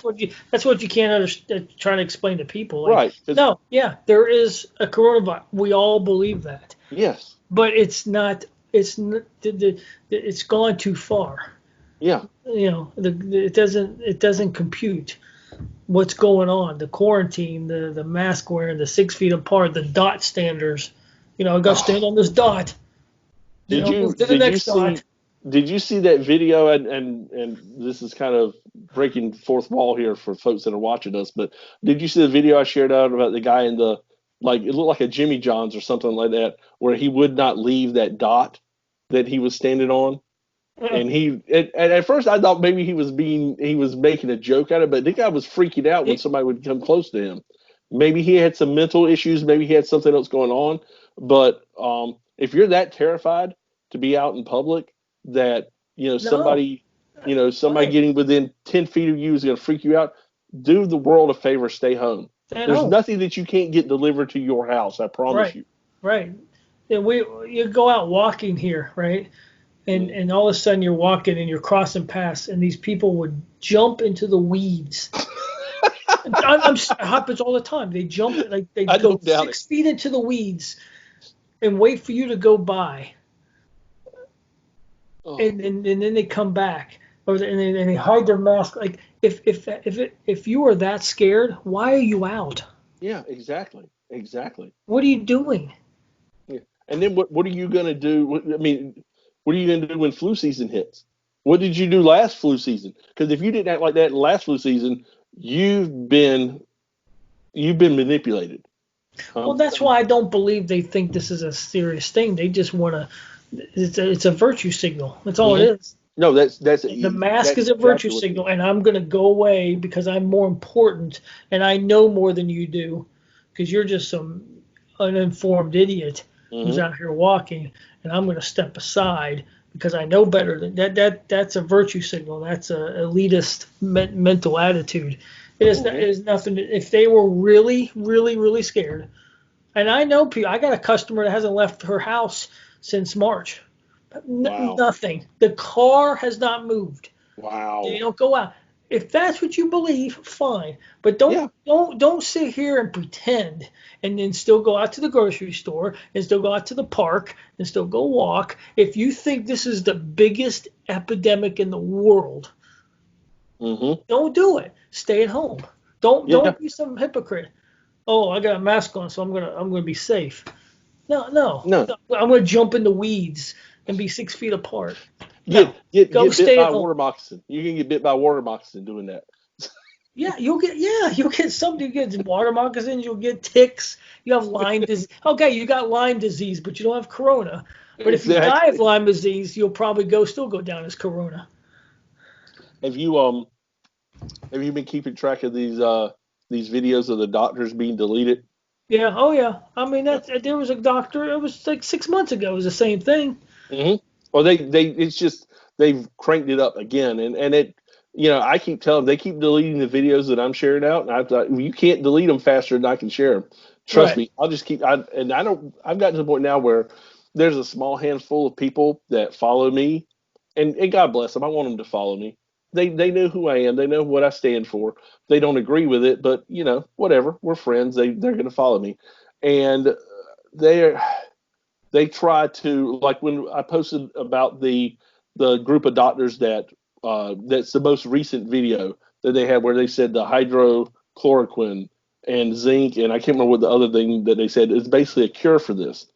S1: That's what you can't understand, trying to explain to people.
S2: Right.
S1: No, yeah, there is a coronavirus. We all believe that.
S2: Yes.
S1: But it's not. It's gone too far.
S2: Yeah.
S1: It doesn't compute what's going on. The quarantine, the mask wearing, the 6 feet apart, the dot standers. I got to stand on this dot.
S2: Did you see that video? And this is kind of breaking fourth wall here for folks that are watching us, but did you see the video I shared out about the guy in it looked like a Jimmy John's or something like that, where he would not leave that dot that he was standing on? And at first I thought maybe he was making a joke out of it, but the guy was freaking out when somebody would come close to him. Maybe he had some mental issues, maybe he had something else going on. But if you're that terrified to be out in public that somebody getting within 10 feet of you is going to freak you out, do the world a favor, stay home. There's nothing that you can't get delivered to your house, I promise you.
S1: Right. And you go out walking here, right? And all of a sudden you're walking and you're crossing paths, and these people would jump into the weeds. It happens all the time. They jump, they go 6 feet into the weeds and wait for you to go by. Oh. And then they come back, and they hide their mask. Like if you are that scared, why are you out?
S2: Yeah, exactly.
S1: What are you doing?
S2: Yeah. And then what are you going to do? I mean, what are you going to do when flu season hits? What did you do last flu season? Because if you didn't act like that last flu season, you've been manipulated.
S1: Well, that's why I don't believe they think this is a serious thing. They just want to. It's a virtue signal. That's all it is.
S2: No, that's
S1: the mask is a virtue signal, and I'm going to go away because I'm more important and I know more than you do, because you're just some uninformed idiot who's out here walking, and I'm going to step aside because I know better than that. That's a virtue signal. That's a elitist mental attitude. It is nothing. If they were really, really, really scared, and I know people. I got a customer that hasn't left her house since March. Wow. Nothing. The car has not moved.
S2: Wow.
S1: They don't go out. if that's what you believe, fine. But don't sit here and pretend and then still go out to the grocery store and still go out to the park and still go walk. If you think this is the biggest epidemic in the world, don't do it. Stay at home. Don't be some hypocrite. Oh, I got a mask on, so I'm gonna be safe. No. I'm gonna jump in the weeds and be 6 feet apart.
S2: Get bit by a water moccasin. You can get bit by a water moccasin doing that.
S1: You'll get something. You get water moccasins. You'll get ticks. You have Lyme disease. Okay, you got Lyme disease, but you don't have corona. But if you die of Lyme disease, you'll probably still go down as corona.
S2: Have you been keeping track of these videos of the doctors being deleted?
S1: Yeah. Oh yeah. I mean, there was a doctor. It was like 6 months ago. It was the same thing.
S2: Well, it's just they've cranked it up again, and it, I keep telling them, they keep deleting the videos that I'm sharing out, and I thought, well, you can't delete them faster than I can share them. Trust me, I'll just keep. I've gotten to the point now where there's a small handful of people that follow me, and God bless them. I want them to follow me. They know who I am. They know what I stand for. They don't agree with it, but whatever. We're friends. They're going to follow me, and they try to, like when I posted about the group of doctors that's the most recent video that they had where they said the hydrochloroquine and zinc, and I can't remember what the other thing that they said is basically a cure for this.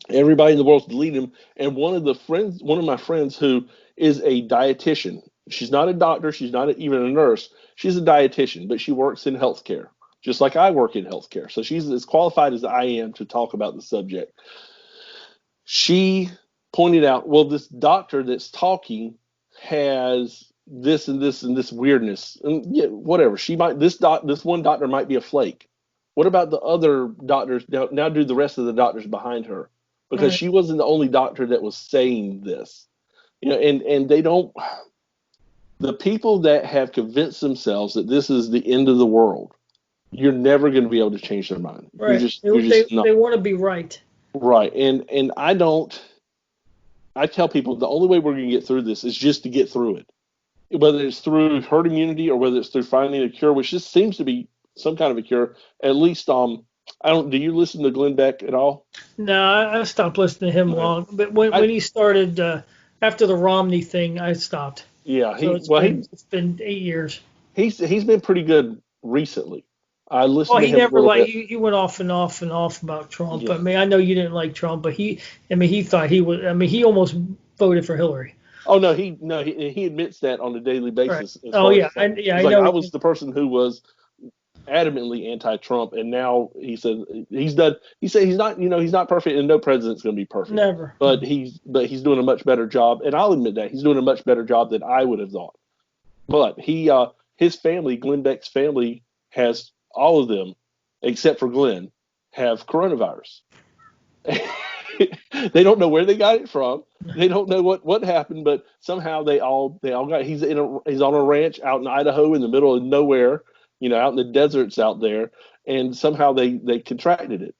S2: Everybody in the world's deleting them, and one of my friends who is a dietitian. She's not a doctor. She's not even a nurse. She's a dietitian, but she works in healthcare, just like I work in healthcare. So she's as qualified as I am to talk about the subject. She pointed out, well, this doctor that's talking has this and this and this weirdness, and whatever. This one doctor might be a flake. What about the other doctors? Now do the rest of the doctors behind her, because she wasn't the only doctor that was saying this. And they don't. The people that have convinced themselves that this is the end of the world, you're never going to be able to change their mind.
S1: Right.
S2: You're just not.
S1: They want to be right.
S2: Right. And I tell people the only way we're going to get through this is just to get through it. Whether it's through herd immunity or whether it's through finding a cure, which just seems to be some kind of a cure. At least, do you listen to Glenn Beck at all?
S1: No, I stopped listening to him long. But when he started, after the Romney thing, I stopped.
S2: Yeah.
S1: It's been 8 years.
S2: He's been pretty good recently. I listened to him
S1: he went off and off about Trump. Yeah. I mean, I know you didn't like Trump, but he thought he was. I mean, he almost voted for Hillary.
S2: Oh no, he admits that on a daily basis.
S1: Right. Oh yeah, I know.
S2: I was the person who was adamantly anti-Trump, and now he said he's done. He said he's not perfect, and no president's going to be perfect.
S1: Never.
S2: But he's doing a much better job, and I'll admit that he's doing a much better job than I would have thought. But his family, Glenn Beck's family, has all of them, except for Glenn, have coronavirus. They don't know where they got it from. They don't know what happened, but somehow they all got. He's on a ranch out in Idaho in the middle of nowhere, out in the deserts out there, and somehow they contracted it.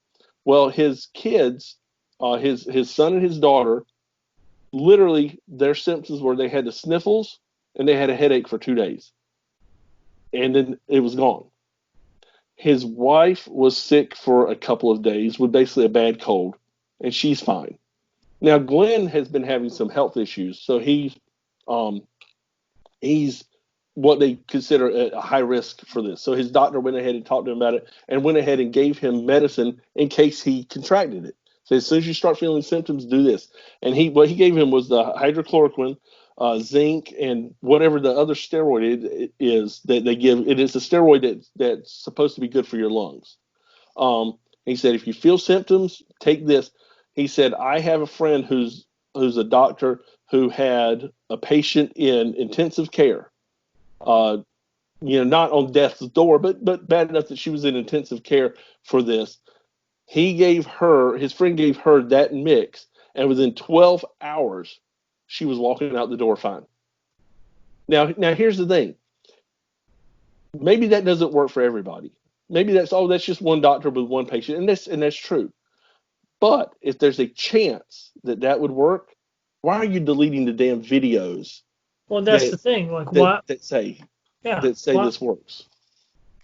S2: Well, his kids, his son and his daughter, literally their symptoms were they had the sniffles and they had a headache for 2 days, and then it was gone. His wife was sick for a couple of days with basically a bad cold, and she's fine. Now, Glenn has been having some health issues, so he's what they consider a high risk for this. So his doctor went ahead and talked to him about it and went ahead and gave him medicine in case he contracted it. So as soon as you start feeling symptoms, do this. And what he gave him was the hydrochloroquine, zinc, and whatever the other steroid is that they give. It is a steroid that's supposed to be good for your lungs. He said, if you feel symptoms, take this. He said, I have a friend who's a doctor who had a patient in intensive care, not on death's door, but bad enough that she was in intensive care for this. His friend gave her that mix, and within 12 hours, she was walking out the door fine. Now here's the thing. Maybe that doesn't work for everybody. Maybe that's just one doctor with one patient, and that's true. But if there's a chance that would work, why are you deleting the damn videos?
S1: Well, that's the thing. Like what?
S2: That say
S1: Yeah.
S2: that say this works.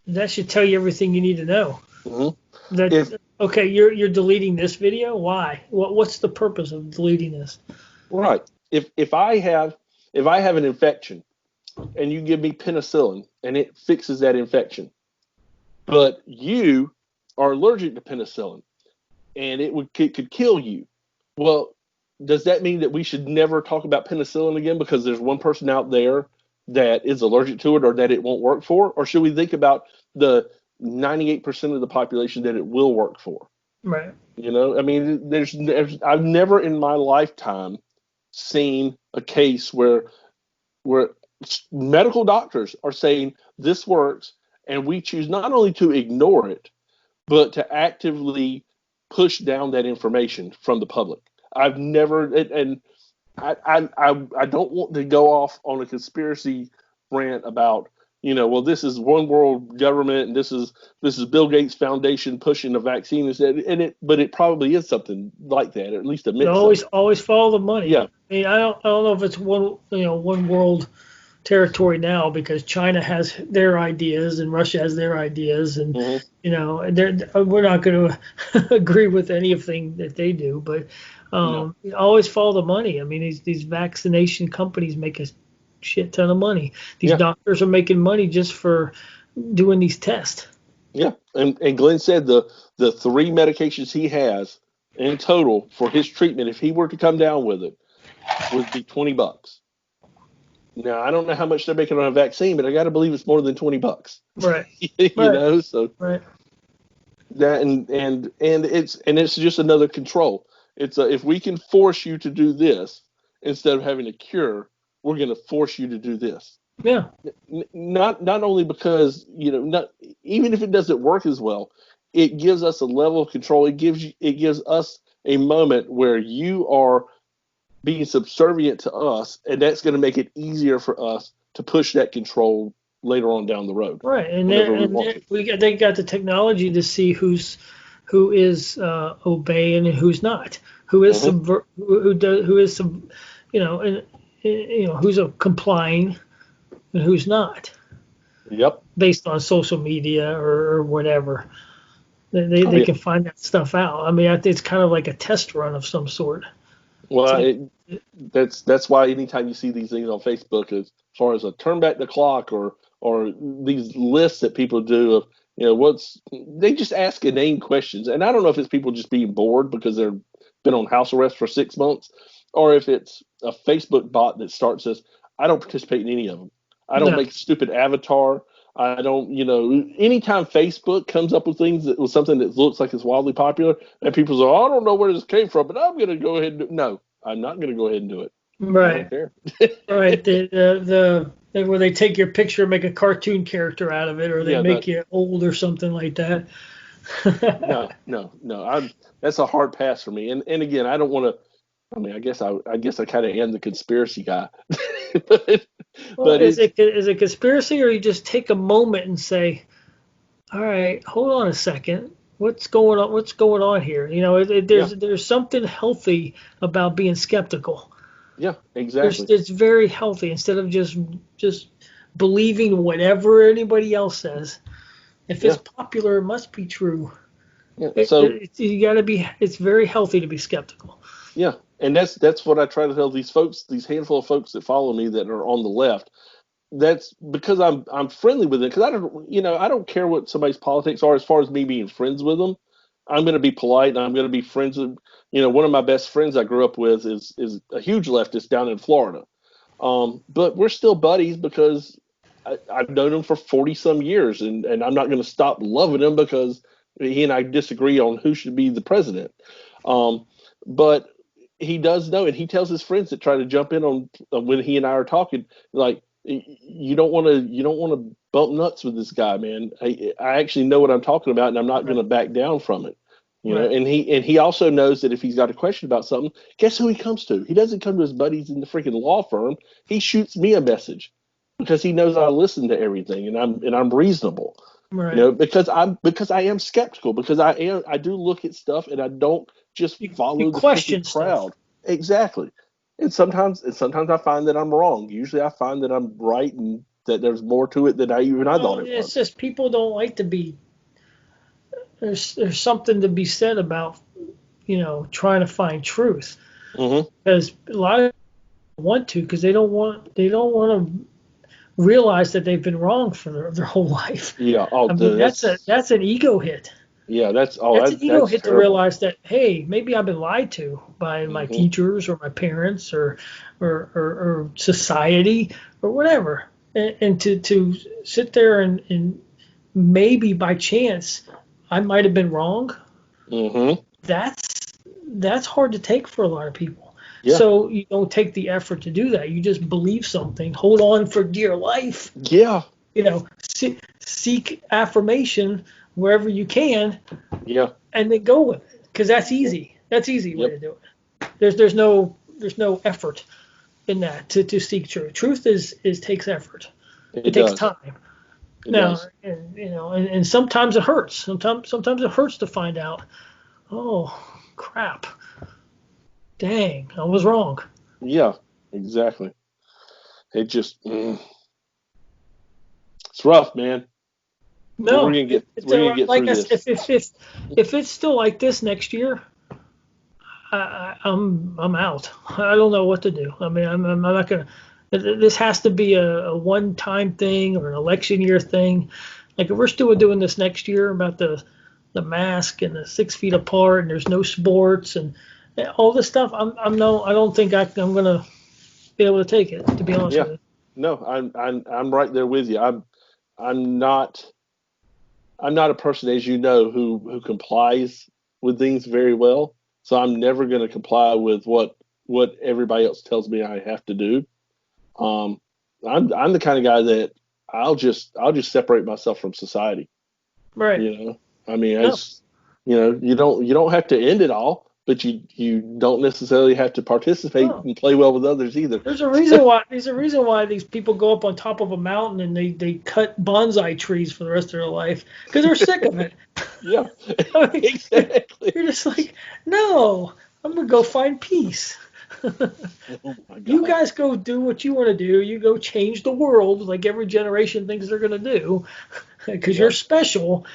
S1: That should tell you everything you need to know.
S2: Mm-hmm.
S1: Okay, you're deleting this video. Why? What's the purpose of deleting this?
S2: Right. If I have an infection and you give me penicillin and it fixes that infection, but you are allergic to penicillin and it could kill you. Well, does that mean that we should never talk about penicillin again because there's one person out there that is allergic to it or that it won't work for? Or should we think about the 98% of the population that it will work for?
S1: Right.
S2: You know, I mean, I've never in my lifetime seen a case where medical doctors are saying this works, and we choose not only to ignore it, but to actively push down that information from the public. I've never, and I don't want to go off on a conspiracy rant about, well, this is one world government and this is Bill Gates Foundation pushing the vaccine but it probably is something like that, or at least admit
S1: always follow the money.
S2: Yeah.
S1: I mean, I don't know if it's one world territory now because China has their ideas and Russia has their ideas, and we're not going to agree with anything that they do, but always follow the money. I mean, these vaccination companies make a shit ton of money. These doctors are making money just for doing these tests.
S2: Yeah, and Glenn said the 3 medications he has in total for his treatment, if he were to come down with it, would be $20. Now, I don't know how much they're making on a vaccine, but I got to believe it's more than $20.
S1: Right.
S2: So
S1: right.
S2: That and it's just another control. It's if we can force you to do this instead of having a cure, we're going to force you to do this.
S1: Yeah.
S2: Not only because not even if it doesn't work as well, it gives us a level of control. It gives us a moment where you are being subservient to us, and that's going to make it easier for us to push that control later on down the road.
S1: Right, and they got the technology to see who is obeying and who's not, who is who's complying and who's not.
S2: Yep.
S1: Based on social media or whatever, they can find that stuff out. I mean, I think it's kind of like a test run of some sort.
S2: Well, that's why anytime you see these things on Facebook, as far as a turn back the clock or these lists that people do of they just ask inane questions, and I don't know if it's people just being bored because they've been on house arrest for 6 months, or if it's a Facebook bot that starts this. I don't participate in any of them. I don't make a stupid avatar. I don't, anytime Facebook comes up with something that looks like it's wildly popular, and people say, I don't know where this came from, but I'm going to go ahead and do it. No, I'm not going to go ahead and do it.
S1: Right.
S2: I don't care.
S1: Right. The where they take your picture and make a cartoon character out of it, or they make you old or something like that.
S2: No. That's a hard pass for me. And again, I don't want to. I mean, I guess I kind of am the conspiracy guy. but
S1: is it conspiracy, or you just take a moment and say, all right, hold on a second. What's going on? What's going on here? There's something healthy about being skeptical.
S2: Yeah, exactly.
S1: It's very healthy instead of just believing whatever anybody else says. If it's popular, it must be true.
S2: Yeah,
S1: it's very healthy to be skeptical.
S2: Yeah, and that's what I try to tell these folks, these handful of folks that follow me that are on the left. That's because I'm friendly with it, because I don't care what somebody's politics are as far as me being friends with them. I'm going to be polite and I'm going to be friends with, one of my best friends I grew up with is a huge leftist down in Florida. But we're still buddies because I've known him for 40 some years, and I'm not going to stop loving him because he and I disagree on who should be the president. But he does know, and he tells his friends that try to jump in on when he and I are talking, like, you don't want to bump nuts with this guy, man. I actually know what I'm talking about, and I'm not going to back down from it. And he also knows that if he's got a question about something, guess who he comes to? He doesn't come to his buddies in the freaking law firm. He shoots me a message because he knows I listen to everything, and I'm reasonable.
S1: Right.
S2: Because I am skeptical, because I do look at stuff, and I don't just follow the freaking crowd.
S1: Stuff.
S2: Exactly. And sometimes I find that I'm wrong. Usually I find that I'm right in that there's more to it than I thought it
S1: It's
S2: was.
S1: just people don't like to be. There's something to be said about trying to find truth, because a lot of people want to, because they don't want to realize that they've been wrong for their whole life.
S2: Yeah.
S1: I mean, that's an ego hit.
S2: Yeah, that's
S1: an ego hit
S2: terrible.
S1: to realize that, hey, maybe I've been lied to by my teachers or my parents or society or whatever, and to sit there and maybe by chance I might have been wrong. That's hard to take for a lot of people. Yeah. So you don't take the effort to do that. You just believe something, hold on for dear life.
S2: Yeah.
S1: Seek affirmation wherever you can.
S2: Yeah.
S1: And then go with it, because that's easy. That's easy way to do it. There's no effort in that to seek truth. Truth takes effort. It takes time. And sometimes it hurts. Sometimes it hurts to find out, oh crap, dang, I was wrong.
S2: Yeah, exactly. It just it's rough, man.
S1: No,
S2: we're gonna get through this.
S1: If it's still like this next year, I'm out. I don't know what to do. I mean, I'm not gonna. This has to be a one-time thing or an election year thing. Like, if we're still doing this next year about the mask and the 6 feet apart and there's no sports and all this stuff, I don't think I'm gonna be able to take it, to be honest with you.
S2: No, I'm right there with you. I'm not a person, as you know, who complies with things very well. So I'm never going to comply with what everybody else tells me I have to do. I'm the kind of guy that I'll just separate myself from society.
S1: Right.
S2: I mean, you don't have to end it all, but you don't necessarily have to participate and play well with others either.
S1: There's a reason why these people go up on top of a mountain and they cut bonsai trees for the rest of their life, because they're sick of it.
S2: Yeah, I mean, exactly.
S1: You're just like, no, I'm gonna go find peace. Oh my God. You guys go do what you want to do. You go change the world like every generation thinks they're gonna do, because you're special.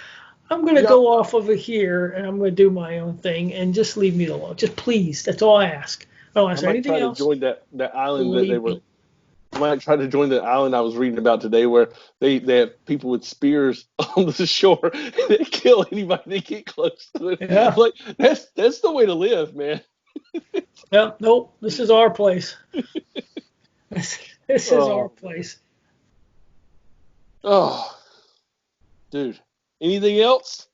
S1: I'm going to go off over here and I'm going to do my own thing, and just leave me alone. Just please. That's all I ask. I don't ask anything else.
S2: I might try to join that island that they were. I might try to join the island I was reading about today, where they have people with spears on the shore and they kill anybody they get close to it. Yeah. Like, that's the way to live, man.
S1: Yeah. Nope. This is our place. This is our place.
S2: Oh, dude. Anything else?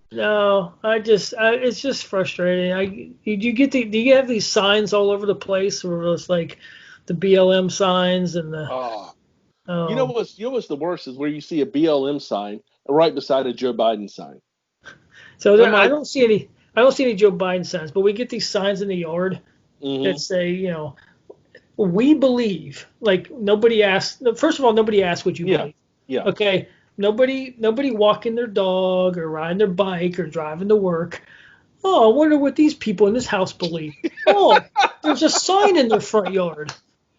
S1: No, it's just frustrating. Do you have these signs all over the place where it's like the BLM signs and the
S2: you know what's the worst is where you see a BLM sign right beside a Joe Biden sign.
S1: So I don't see any Joe Biden signs, but we get these signs in the yard that say, we believe. Like, nobody asked. First of all, nobody asked what you believe.
S2: Yeah.
S1: Okay. Nobody walking their dog or riding their bike or driving to work. Oh, I wonder what these people in this house believe. Oh, there's a sign in their front yard.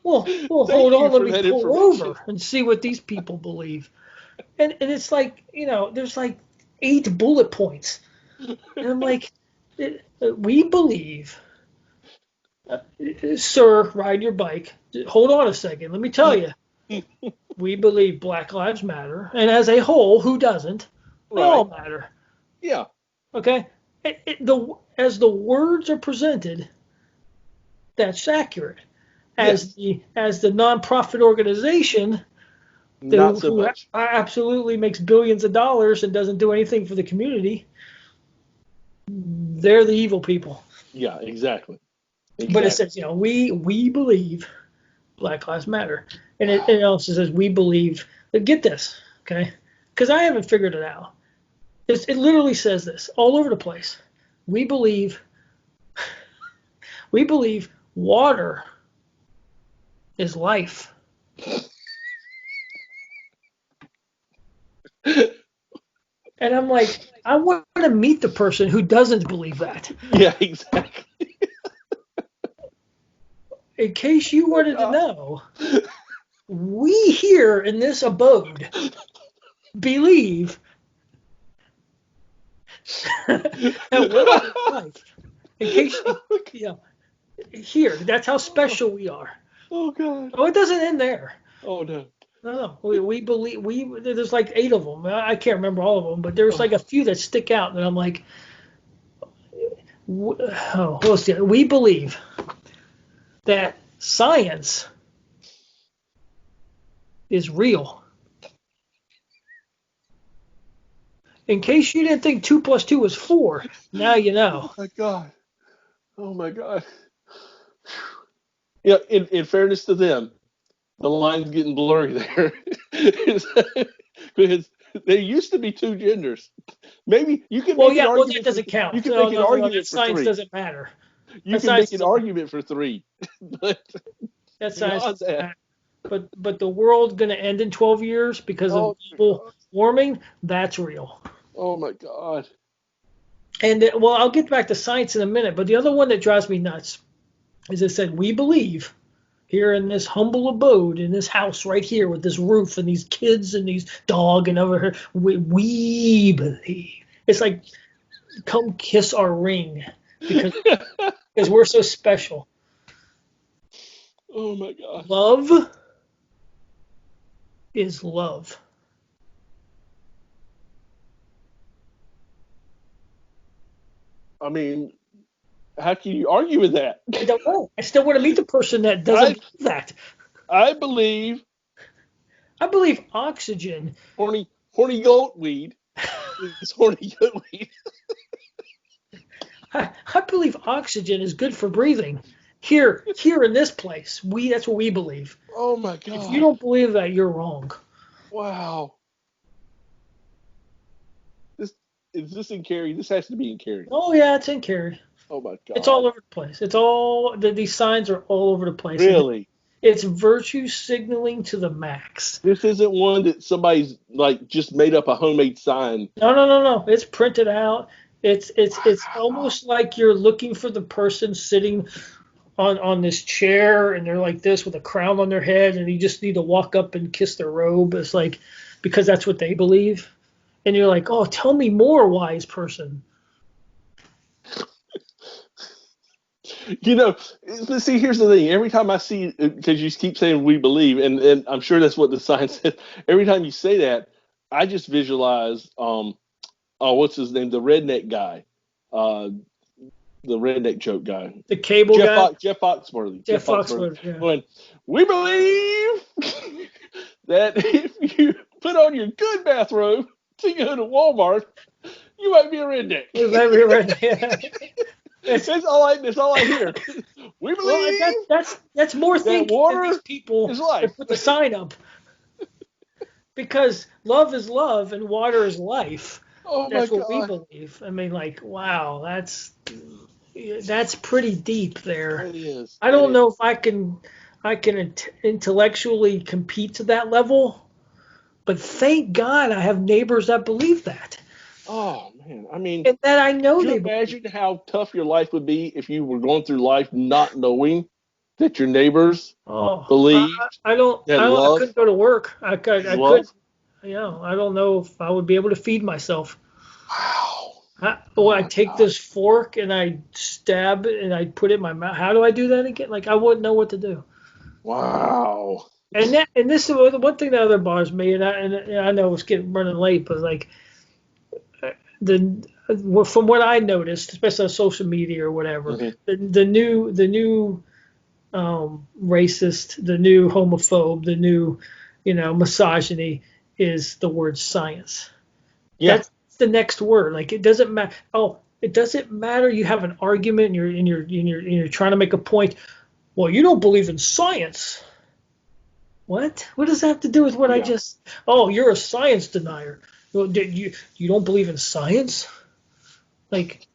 S1: Well, hold on, let me pull over and see what these people believe. And it's like, there's like 8 bullet points. And I'm like, we believe, sir, ride your bike. Hold on a second, let me tell you. We believe Black Lives Matter, and as a whole, who doesn't? They all matter.
S2: Yeah.
S1: Okay. As the words are presented, that's accurate. As the nonprofit organization,
S2: not so much.
S1: Absolutely makes billions of dollars and doesn't do anything for the community, they're the evil people.
S2: Yeah, exactly.
S1: But it says, we believe Black Lives Matter. And it also says, we believe, get this, okay? Because I haven't figured it out. It literally says this all over the place. We believe water is life. And I'm like, I want to meet the person who doesn't believe that.
S2: Yeah, exactly.
S1: In case you wanted to know, we here in this abode believe that we're alive. In case here, that's how special we are.
S2: Oh God.
S1: Oh, it doesn't end there.
S2: Oh no.
S1: No, we believe there's like 8 of them. I can't remember all of them, but there's like a few that stick out, and I'm like, we believe that science is real. In case you didn't think 2 plus 2 was 4, now you know.
S2: Oh my God. Oh my God. Yeah, in fairness to them, the line's getting blurry there. Because there used to be 2 genders. Maybe you can make an argument.
S1: That doesn't count.
S2: You can make an argument for
S1: science
S2: 3.
S1: Doesn't matter.
S2: You can make an argument for 3. But
S1: that science doesn't matter. But the world's going to end in 12 years because of global warming. That's real.
S2: Oh my God.
S1: And I'll get back to science in a minute. But the other one that drives me nuts is it said we believe here in this humble abode in this house right here with this roof and these kids and these dog and over here we believe. It's like come kiss our ring because we're so special.
S2: Oh my God.
S1: Love is love.
S2: I mean, how can you argue with that?
S1: I don't know. I still want to meet the person that doesn't believe that.
S2: I believe
S1: oxygen.
S2: Horny goatweed is horny goatweed.
S1: I believe oxygen is good for breathing. Here in this place, that's what we believe.
S2: Oh my God!
S1: If you don't believe that, you're wrong.
S2: Wow. Is this in Cary? This has to be in Cary.
S1: Oh yeah, it's in Cary.
S2: Oh my God!
S1: It's all over the place. It's all these signs are all over the place.
S2: Really?
S1: It's virtue signaling to the max.
S2: This isn't one that somebody's like just made up a homemade sign.
S1: No. It's printed out. It's almost like you're looking for the person sitting on this chair and they're like this with a crown on their head and you just need to walk up and kiss their robe. It's like because that's what they believe. And you're like, oh, tell me more, wise person.
S2: You know, see, here's the thing. Every time I see, because you keep saying we believe, and I'm sure that's what the sign says. Every time you say that, I just visualize, what's his name? The redneck guy, the redneck joke guy.
S1: The cable guy?
S2: Jeff Foxworthy.
S1: Jeff Foxworthy, yeah.
S2: When we believe that if you put on your good bathrobe to go to Walmart, you might be a redneck.
S1: You might be a redneck.
S2: That's all I hear. We believe
S1: that's more thinking
S2: water
S1: than these people
S2: is life.
S1: That put the sign up. Because love is love and water is life.
S2: Oh
S1: that's
S2: my
S1: what
S2: God.
S1: we believe. I mean, like, wow, that's pretty deep there.
S2: It is.
S1: I don't know if I can intellectually compete to that level, but thank God I have neighbors that believe that.
S2: Oh man, I mean,
S1: and that I know
S2: can you imagine how tough your life would be if you were going through life not knowing that your neighbors believe?
S1: I couldn't go to work. I could. I don't know if I would be able to feed myself.
S2: Wow.
S1: I take this fork and I stab it and I put it in my mouth. How do I do that again? Like I wouldn't know what to do.
S2: Wow.
S1: And this is one thing that other bothers me, and I know it's running late, but like from what I noticed, especially on social media or whatever, mm-hmm. the new racist, the new homophobe, the new misogyny is the word science.
S2: Yeah.
S1: That's the next word. Like it doesn't matter. Oh, it doesn't matter. You have an argument and you're trying to make a point. Well, you don't believe in science. What? What does that have to do with what I just? Oh, you're a science denier. You don't believe in science? Like,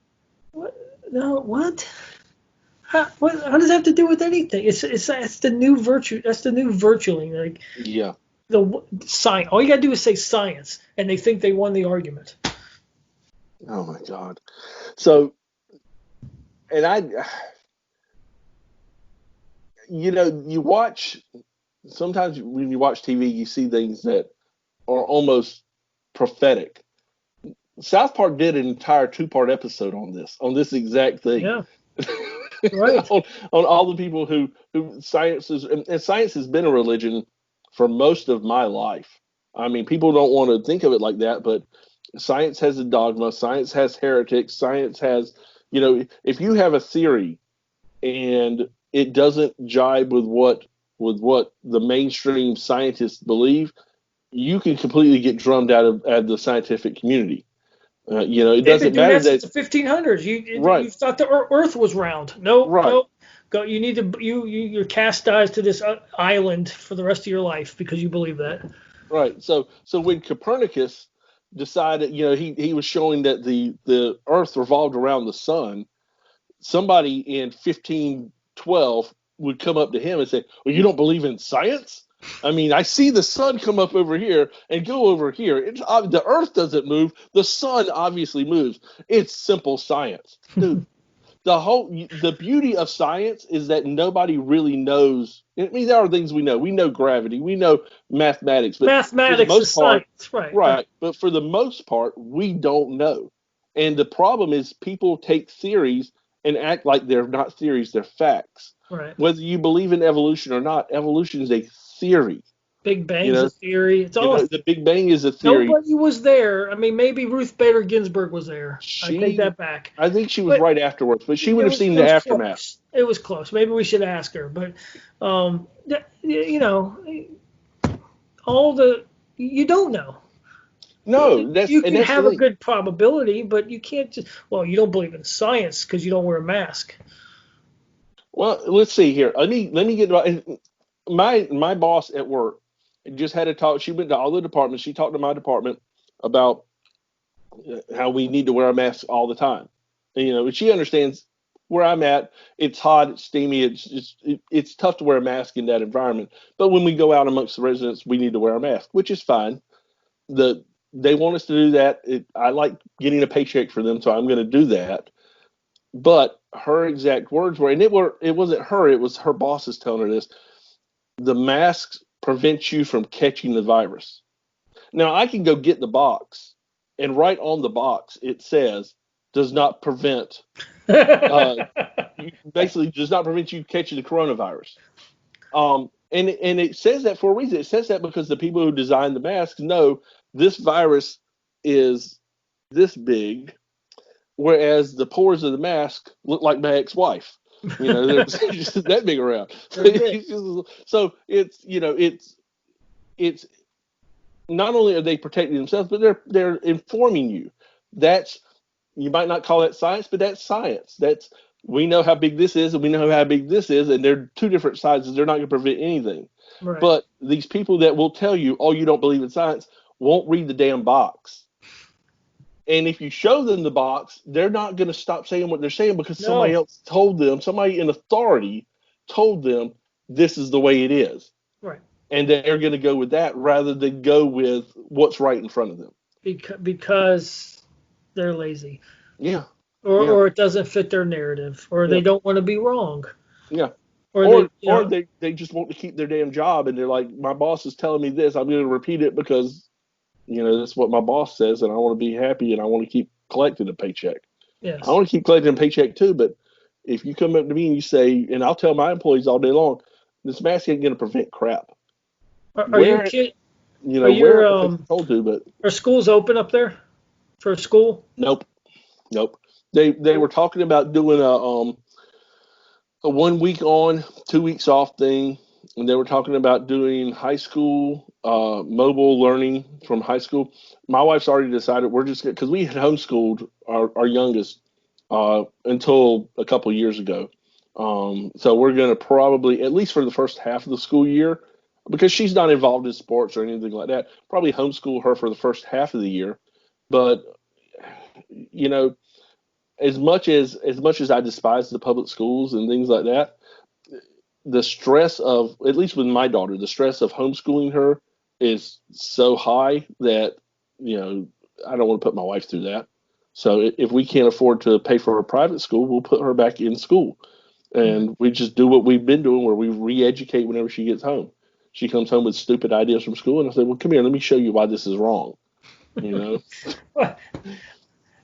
S1: what? No, what? How does that have to do with anything? It's the new virtue. That's the new virtuing. Like,
S2: yeah.
S1: The science. All you gotta do is say science, and they think they won the argument.
S2: Oh my God. So, and you watch sometimes when you watch TV, you see things that are almost prophetic. South Park did an entire 2-part episode on this exact thing.
S1: Yeah. Right.
S2: on all the people who science is, and science has been a religion for most of my life. I mean, people don't want to think of it like that, but science has a dogma, science has heretics, science has, if you have a theory and it doesn't jibe with what the mainstream scientists believe, you can completely get drummed out of the scientific community. It doesn't matter that
S1: since the 1500s.
S2: right.
S1: You thought the Earth was round. No,
S2: right.
S1: no. Go. You need to. You're chastised to this island for the rest of your life because you believe that.
S2: Right. So when Copernicus decided, he was showing that the Earth revolved around the sun, somebody in 1512 would come up to him and say, "Well, you don't believe in science? I mean, I see the sun come up over here and go over here. The Earth doesn't move. The sun obviously moves. It's simple science." Dude, the beauty of science is that nobody really knows. I mean, there are things we know. We know gravity. We know mathematics. But
S1: mathematics is science.
S2: Right. But for the most part, we don't know. And the problem is people take theories and act like they're not theories, they're facts.
S1: Right.
S2: Whether you believe in evolution or not, evolution is a theory.
S1: Big Bang's a theory. It's all
S2: the Big Bang is a theory.
S1: Nobody was there. I mean, maybe Ruth Bader Ginsburg was there. I take that back.
S2: I think she was right afterwards, but she would have seen the aftermath.
S1: Close. It was close. Maybe we should ask her. But, you don't know.
S2: No,
S1: you can have a good probability, but you can't just. Well, you don't believe in science because you don't wear a mask.
S2: Well, let's see here. Let me get my boss at work just had a talk. She went to all the departments. She talked to my department about how we need to wear a mask all the time. And, she understands where I'm at. It's hot, it's steamy, it's tough to wear a mask in that environment. But when we go out amongst the residents, we need to wear a mask, which is fine. They want us to do that. I like getting a paycheck for them, so I'm going to do that. But her exact words were, and it wasn't her, it was her bosses telling her this: the masks prevent you from catching the virus. Now, I can go get the box, and right on the box it says does not prevent, basically does not prevent you catching the coronavirus. And it says that for a reason. It says that because the people who designed the masks know this virus is this big, whereas the pores of the mask look like my ex-wife. They're just that big around. So it's not only are they protecting themselves, but they're informing you. You might not call that science, but that's science. We know how big this is, and we know how big this is, and they're two different sizes. They're not going to prevent anything.
S1: Right.
S2: But these people that will tell you, "Oh, you don't believe in science," won't read the damn box. And if you show them the box, they're not going to stop saying what they're saying because somebody else told them, somebody in authority told them this is the way it is.
S1: Right.
S2: And they're going to go with that rather than go with what's right in front of them.
S1: Because they're lazy.
S2: Yeah.
S1: Or it doesn't fit their narrative, or they don't want to be wrong.
S2: Yeah.
S1: Or
S2: they just want to keep their damn job, and they're like, my boss is telling me this, I'm going to repeat it because that's what my boss says, and I want to be happy, and I want to keep collecting a paycheck.
S1: Yes.
S2: I want to keep collecting a paycheck too, but if you come up to me and you say, and I'll tell my employees all day long, this mask ain't going to prevent crap.
S1: Are you kidding?
S2: Told to, but
S1: are schools open up there for school?
S2: Nope. They were talking about doing a 1 week on, 2 weeks off thing. And they were talking about doing high school mobile learning from high school. My wife's already decided we're just because we had homeschooled our youngest until a couple of years ago. So we're going to probably, at least for the first half of the school year, because she's not involved in sports or anything like that, probably homeschool her for the first half of the year. But as much as I despise the public schools and things like that, the stress of, at least with my daughter, the stress of homeschooling her is so high that, I don't want to put my wife through that. So if we can't afford to pay for her private school, we'll put her back in school. And we just do what we've been doing, where we re-educate whenever she gets home. she comes home with stupid ideas from school, and I say, well, come here, let me show you why this is wrong.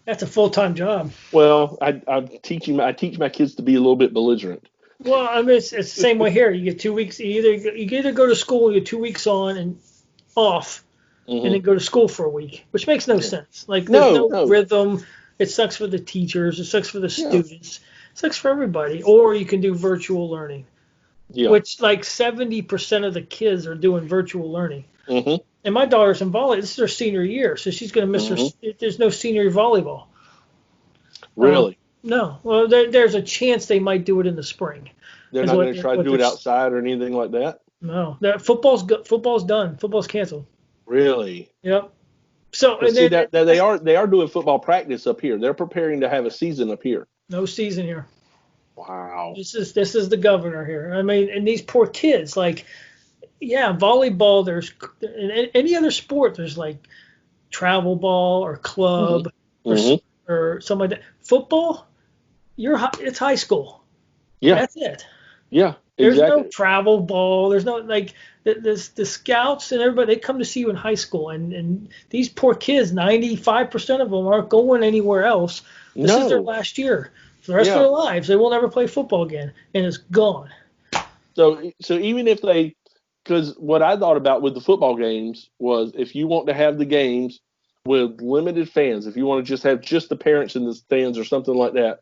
S1: That's a full-time job.
S2: Well, I teach my kids to be a little bit belligerent.
S1: Well, I mean, it's the same way here. You get 2 weeks. You either go to school, you get 2 weeks on and off, and then go to school for a week, which makes no sense. Like there's no rhythm. It sucks for the teachers. It sucks for the students. It sucks for everybody. Or you can do virtual learning, which like 70% of the kids are doing virtual learning. And my daughter's in volley. This is her senior year, so she's going to miss her. There's no senior volleyball.
S2: Really?
S1: No. Well, there's a chance they might do it in the spring.
S2: They're not going to try to do it outside or anything like that?
S1: No. Football's done. Football's canceled.
S2: Really?
S1: Yep. So
S2: and see, they are doing football practice up here. They're preparing to have a season up here.
S1: No season here.
S2: Wow.
S1: This is the governor here. I mean, and these poor kids, like, volleyball. There's in any other sport. There's like travel ball or club or something like that. Football, it's high school.
S2: Yeah.
S1: That's it.
S2: Yeah.
S1: There's no travel ball. There's no like the scouts and everybody. They come to see you in high school, and these poor kids, 95% of them aren't going anywhere else. This is their last year. For the rest of their lives, they will never play football again, and it's gone.
S2: So even if because what I thought about with the football games was if you want to have the games with limited fans, if you want to just have just the parents and the fans or something like that,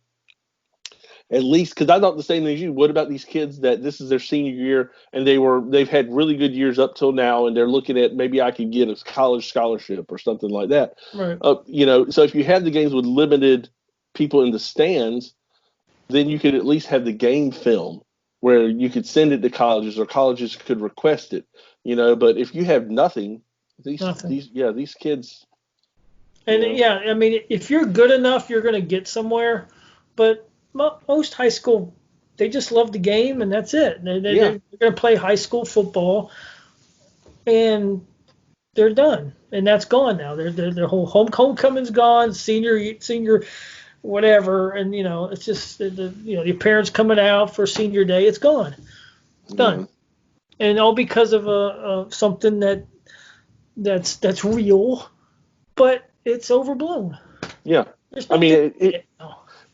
S2: at least, because I thought the same thing as you. What about these kids that this is their senior year and they've had really good years up till now, and they're looking at maybe I could get a college scholarship or something like that.
S1: Right.
S2: So if you have the games with limited people in the stands, then you could at least have the game film where you could send it to colleges or colleges could request it. But if you have nothing, these kids.
S1: And I mean, if you're good enough, you're going to get somewhere. But most high school, they just love the game, and that's it. They're going to play high school football, and they're done. And that's gone now. Their whole homecoming's gone, senior whatever, and it's just your parents coming out for senior day. It's gone. It's done. And all because of something that's real, but it's overblown.
S2: Yeah. I mean,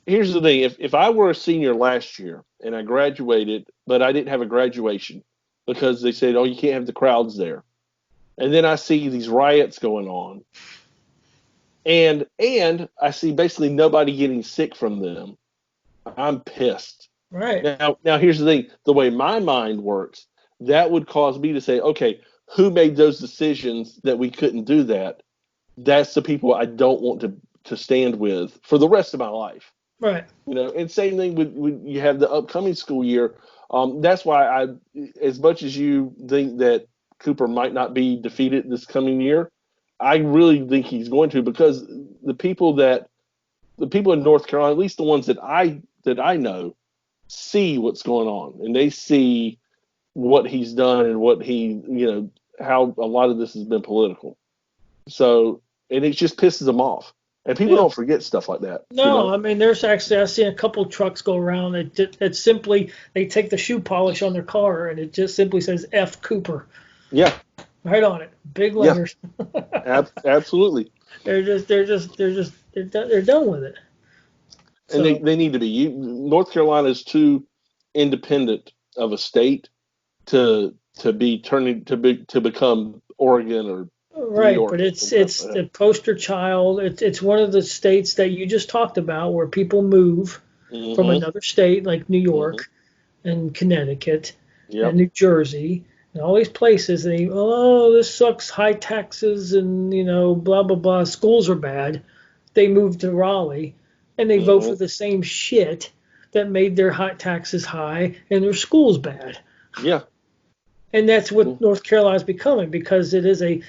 S2: here's the thing. If I were a senior last year and I graduated, but I didn't have a graduation because they said, oh, you can't have the crowds there. And then I see these riots going on. And I see basically nobody getting sick from them. I'm pissed.
S1: Right.
S2: Now here's the thing. The way my mind works, that would cause me to say, okay, who made those decisions that we couldn't do that? That's the people I don't want to stand with for the rest of my life.
S1: Right.
S2: And same thing when you have the upcoming school year. That's why as much as you think that Cooper might not be defeated this coming year, I really think he's going to, because the people in North Carolina, at least the ones that I know, see what's going on, and they see what he's done and what how a lot of this has been political. So, and it just pisses them off. And people don't forget stuff like that.
S1: No, I mean, there's actually, I've seen a couple trucks go around that simply, they take the shoe polish on their car and it just simply says F Cooper.
S2: Yeah.
S1: Right on it. Big letters.
S2: Yeah. Absolutely.
S1: They're done with it.
S2: And so, they need to be. North Carolina is too independent of a state to become Oregon or
S1: right, but it's the poster child. It's one of the states that you just talked about where people move from another state like New York and Connecticut and New Jersey and all these places. And this sucks, high taxes and blah blah blah. Schools are bad. They move to Raleigh and they vote for the same shit that made their high taxes high and their schools bad.
S2: Yeah,
S1: and that's what North Carolina is becoming because it is a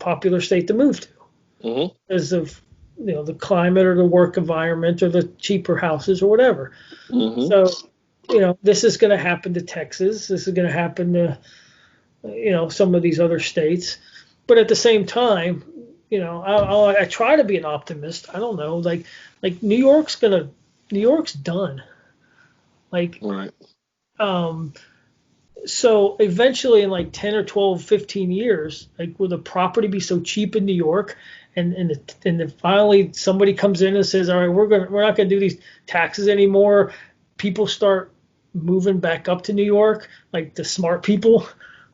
S1: popular state to move to because of the climate or the work environment or the cheaper houses or whatever. So this is going to happen to Texas. This is going to happen to some of these other states. But at the same time, I try to be an optimist. I don't know, like New York's done. Like
S2: right.
S1: So eventually, in like 10 or 12, 15 years, like will the property be so cheap in New York, and then finally somebody comes in and says, all right, we're not gonna do these taxes anymore. People start moving back up to New York, like the smart people,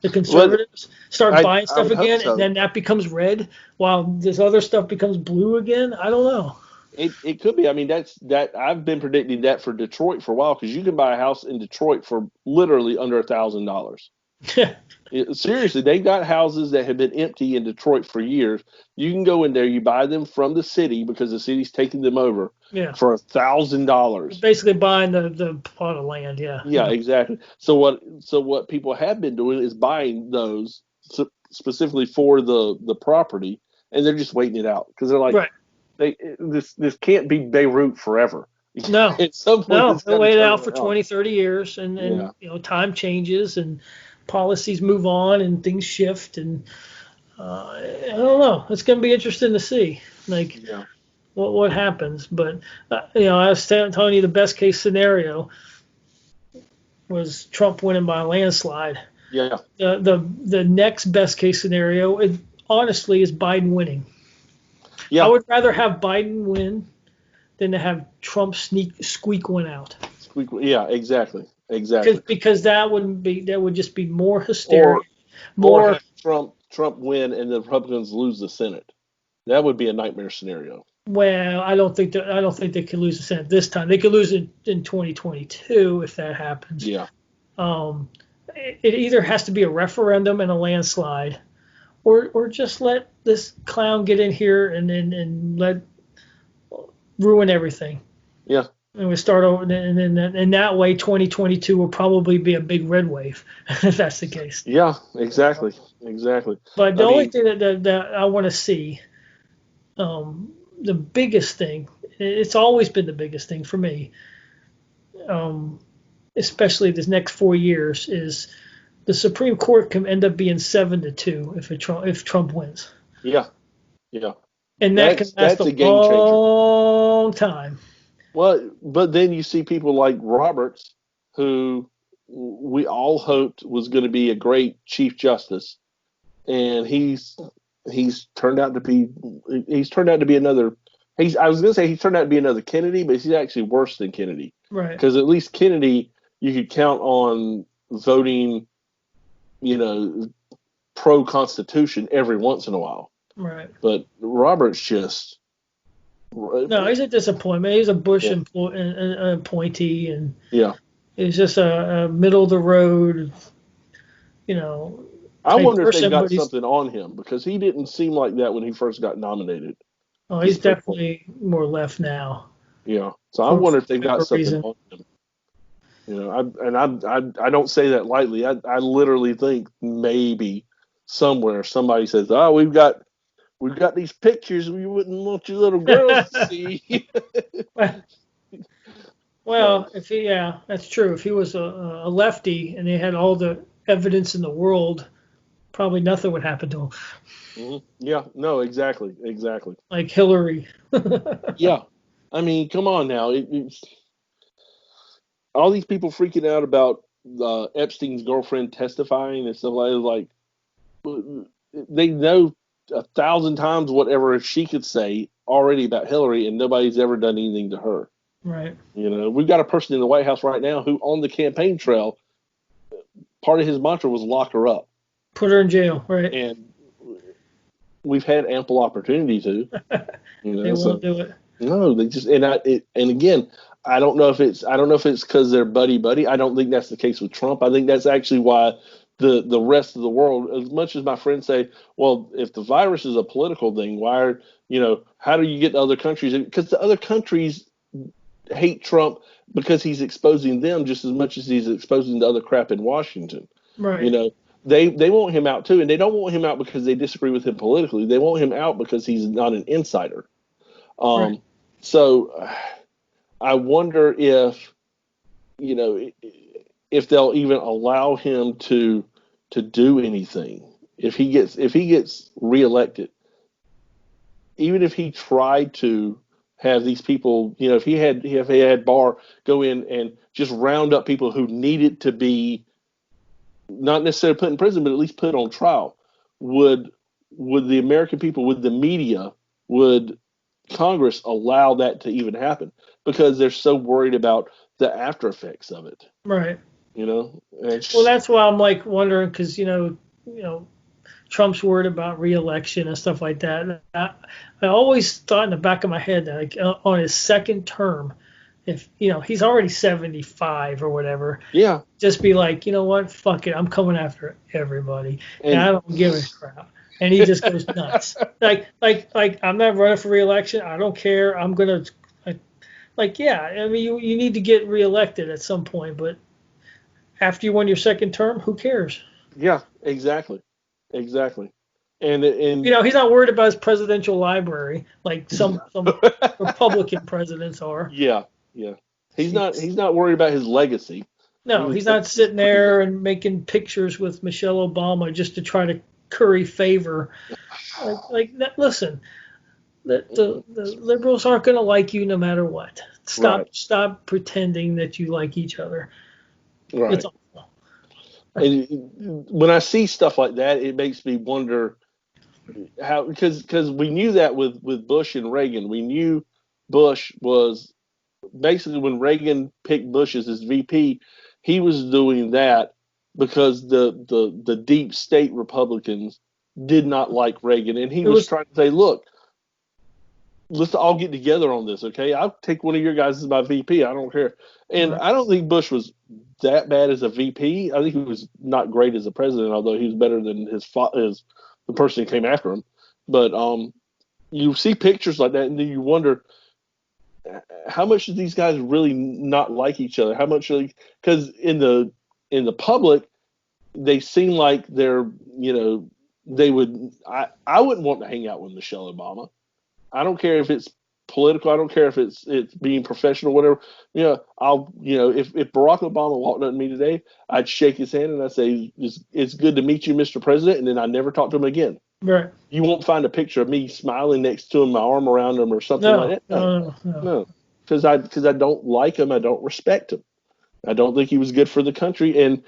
S1: the
S2: Well,
S1: conservatives start buying
S2: I
S1: stuff
S2: would hope
S1: again, and
S2: so.
S1: then that becomes red while this other stuff becomes blue again. I don't know.
S2: It could be. I mean, that I've been predicting that for Detroit for a while because you can buy a house in Detroit for literally under $1,000. Seriously, they've got houses that have been empty in Detroit for years. You can go in there, you buy them from the city because the city's taking them over
S1: Yeah,
S2: for $1,000.
S1: basically buying the plot of land. Yeah,
S2: Yeah,
S1: yeah,
S2: exactly. So what people have been doing is buying those specifically for the property, and they're just waiting it out because they're like,
S1: right.
S2: this can't be Beirut forever.
S1: No,
S2: At some point,
S1: no,
S2: it's
S1: they'll
S2: got to
S1: wait it
S2: turn
S1: out for
S2: around.
S1: 20, 30 years,
S2: Yeah,
S1: and time changes and policies move on and things shift, and I don't know. It's going to be interesting to see, like
S2: yeah,
S1: what happens. But I was telling you the best case scenario was Trump winning by a landslide.
S2: yeah,
S1: The next best case scenario, honestly, is Biden winning. I
S2: yeah.
S1: would rather have Biden win than to have Trump squeak one out.
S2: Yeah, exactly, exactly.
S1: Because that would just be more hysteria,
S2: Or
S1: more.
S2: have Trump win and the Republicans lose the Senate. That would be a nightmare scenario.
S1: Well, I don't think they could lose the Senate this time. They could lose it in 2022 if that happens.
S2: Yeah,
S1: Um, it either has to be a referendum and a landslide, or just let this clown get in here and let ruin everything.
S2: yeah,
S1: And we start over, and that way 2022 will probably be a big red wave if that's the case.
S2: yeah. Exactly, exactly.
S1: But the
S2: I
S1: only
S2: mean,
S1: thing that I want to see, the biggest thing, it's always been the biggest thing for me, um, especially this next 4 years, is the Supreme Court can end up being 7-2 if Trump wins,
S2: yeah, yeah.
S1: and that can last
S2: That's
S1: a
S2: a game changer.
S1: long time.
S2: Well, but then you see people like Roberts, who we all hoped was going to be a great Chief Justice, and he's turned out to be another. I was going to say he's turned out to be another Kennedy, but he's actually worse than Kennedy
S1: Right,
S2: because at least Kennedy you could count on voting, you know, pro Constitution every once in a while.
S1: right.
S2: But Roberts just
S1: No, he's a disappointment. He's a Bush
S2: yeah,
S1: appointee, and
S2: yeah.
S1: he's just a middle of the road, you know,
S2: I
S1: type
S2: wonder if they've
S1: person.
S2: got
S1: But
S2: something on him because he didn't seem like that when he first got nominated.
S1: he's
S2: Just for
S1: definitely more left now
S2: yeah. So I
S1: for
S2: wonder if they've got
S1: whatever
S2: something
S1: reason.
S2: on him. I don't say that lightly. I literally think maybe somewhere somebody says, "Oh, we've got these pictures we wouldn't want you little girls to see." So
S1: Well, yeah, that's true. If he was a lefty and they had all the evidence in the world, probably nothing would happen to him.
S2: yeah, no, exactly, exactly.
S1: Like Hillary.
S2: Yeah, I mean, come on now. It's all these people freaking out about Epstein's girlfriend testifying and stuff like they know 1,000 times whatever she could say already about Hillary, and nobody's ever done anything to her.
S1: Right.
S2: We've got a person in the White House right now who, on the campaign trail, part of his mantra was lock her up,
S1: Put her in jail. Right.
S2: and we've had ample opportunity to.
S1: They
S2: So
S1: won't do it.
S2: no, they just and again, I don't know if it's because they're buddy buddy. I don't think that's the case with Trump. I think that's actually why the rest of the world, as much as my friends say, well, if the virus is a political thing, why are how do you get to other countries? Because the other countries hate Trump because he's exposing them just as much as he's exposing the other crap in Washington. You
S1: Right.
S2: know, they want him out too, and they don't want him out because they disagree with him politically. They want him out because he's not an insider.
S1: Right.
S2: So I wonder you know if they'll even allow him to do anything if he gets reelected, even if he tried to have these people, if he had Barr go in and just round up people who needed to be not necessarily put in prison, but at least put on trial, would the American people, would the media, would Congress allow that to even happen? Because they're so worried about the after effects of it.
S1: Right.
S2: Well,
S1: that's why I'm like wondering, because Trump's worried about re-election and stuff like that. And I always thought in the back of my head that, like, on his second term, if he's already 75 or whatever,
S2: yeah,
S1: just be like, you know what, fuck it, I'm coming after everybody, and I don't give a crap. And he just goes nuts. like I'm not running for re-election. I don't care. I'm gonna, yeah. I mean, you need to get re-elected at some point, but after you won your second term, who cares?
S2: Yeah, exactly. And
S1: he's not worried about his presidential library like some Republican presidents are.
S2: Yeah. He's not worried about his legacy.
S1: No, he's not sitting there and making pictures with Michelle Obama just to try to curry favor. Listen, the liberals aren't going to like you no matter what. Stop pretending that you like each other.
S2: Right.
S1: It's awful.
S2: And when I see stuff like that, it makes me wonder how, because we knew that with Bush and Reagan. We knew Bush was basically, when Reagan picked Bush as his VP, he was doing that because the deep state Republicans did not like Reagan, and he was trying to say, look, let's all get together on this, okay? I'll take one of your guys as my VP. I don't care. And I don't think Bush was that bad as a VP. I think he was not great as a president, although he was better than the person who came after him. But you see pictures like that, and then you wonder, how much do these guys really not like each other? How much, because in the public, they seem like they're, they would. I wouldn't want to hang out with Michelle Obama. I don't care if it's political. I don't care if it's being professional, whatever. If Barack Obama walked up to me today, I'd shake his hand and I'd say, "It's good to meet you, Mr. President," and then I never talk to him again.
S1: Right.
S2: You won't find a picture of me smiling next to him, my arm around him, or something like that. No, because I don't like him. I don't respect him. I don't think he was good for the country. And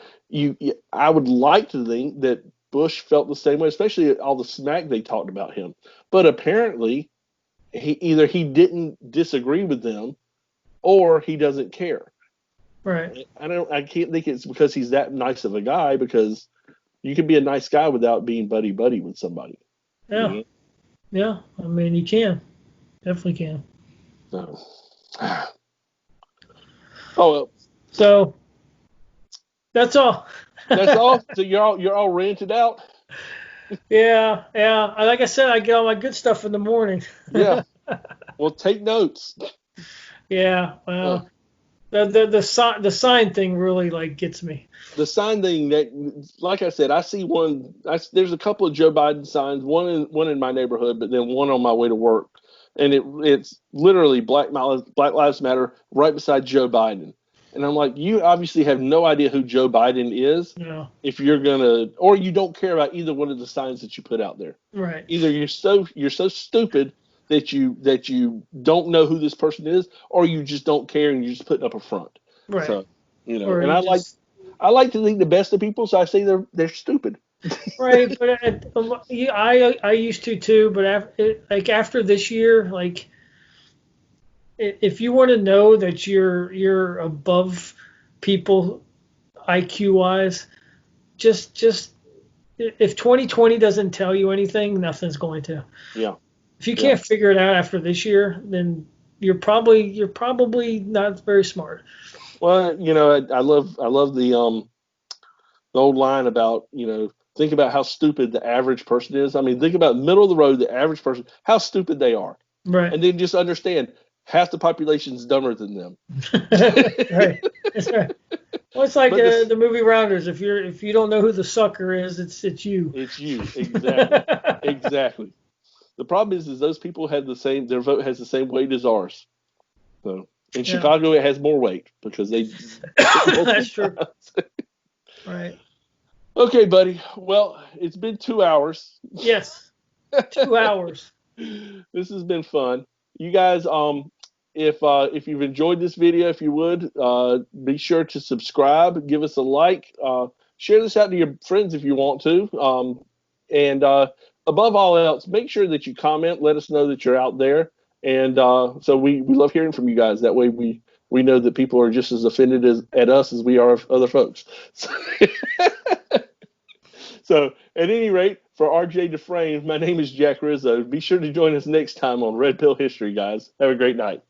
S2: I would like to think that Bush felt the same way, especially all the smack they talked about him. But apparently, he didn't disagree with them, or he doesn't care.
S1: Right.
S2: I can't think it's because he's that nice of a guy, because you can be a nice guy without being buddy with somebody.
S1: Yeah. Yeah. I mean, you can. Definitely can.
S2: So. Oh well.
S1: So that's all.
S2: That's all. So you're all ranted out.
S1: Yeah. Like I said, I get all my good stuff in the morning.
S2: Yeah. Well, take notes.
S1: Yeah. Well, the sign thing really gets me.
S2: The sign thing, that, like I said, I see one. There's a couple of Joe Biden signs. One in my neighborhood, but then one on my way to work, and it's literally Black Lives Matter right beside Joe Biden. And I'm like, you obviously have no idea who Joe Biden is.
S1: Yeah.
S2: If you're or you don't care about either one of the signs that you put out there.
S1: Right.
S2: Either you're so stupid that you don't know who this person is, or you just don't care and you're just putting up a front.
S1: Right.
S2: So, and I like to think the best of people, so I say they're stupid.
S1: Right, but I used to too, but after this year, if you want to know that you're above people IQ wise, just if 2020 doesn't tell you anything, nothing's going to.
S2: Yeah.
S1: If you can't figure it out after this year, then you're probably not very smart.
S2: Well, I love the old line about, think about how stupid the average person is. I mean, think about middle of the road, the average person, how stupid they are.
S1: Right.
S2: And then just understand, half the population's dumber than them.
S1: Right. That's right. Well, it's like the movie Rounders. If you don't know who the sucker is, it's you.
S2: It's you. Exactly. Exactly. The problem is those people have their vote has the same weight as ours. So in Chicago, it has more weight because they.
S1: That's true. Right.
S2: Okay, buddy. Well, it's been 2 hours.
S1: Yes. 2 hours.
S2: This has been fun. You guys, if you've enjoyed this video, if you would, be sure to subscribe, give us a like. Share this out to your friends if you want to. And above all else, make sure that you comment. Let us know that you're out there. And so we love hearing from you guys. That way we know that people are just as offended at us as we are of other folks. So at any rate, for RJ Dufresne, my name is Jack Rizzo. Be sure to join us next time on Red Pill History, guys. Have a great night.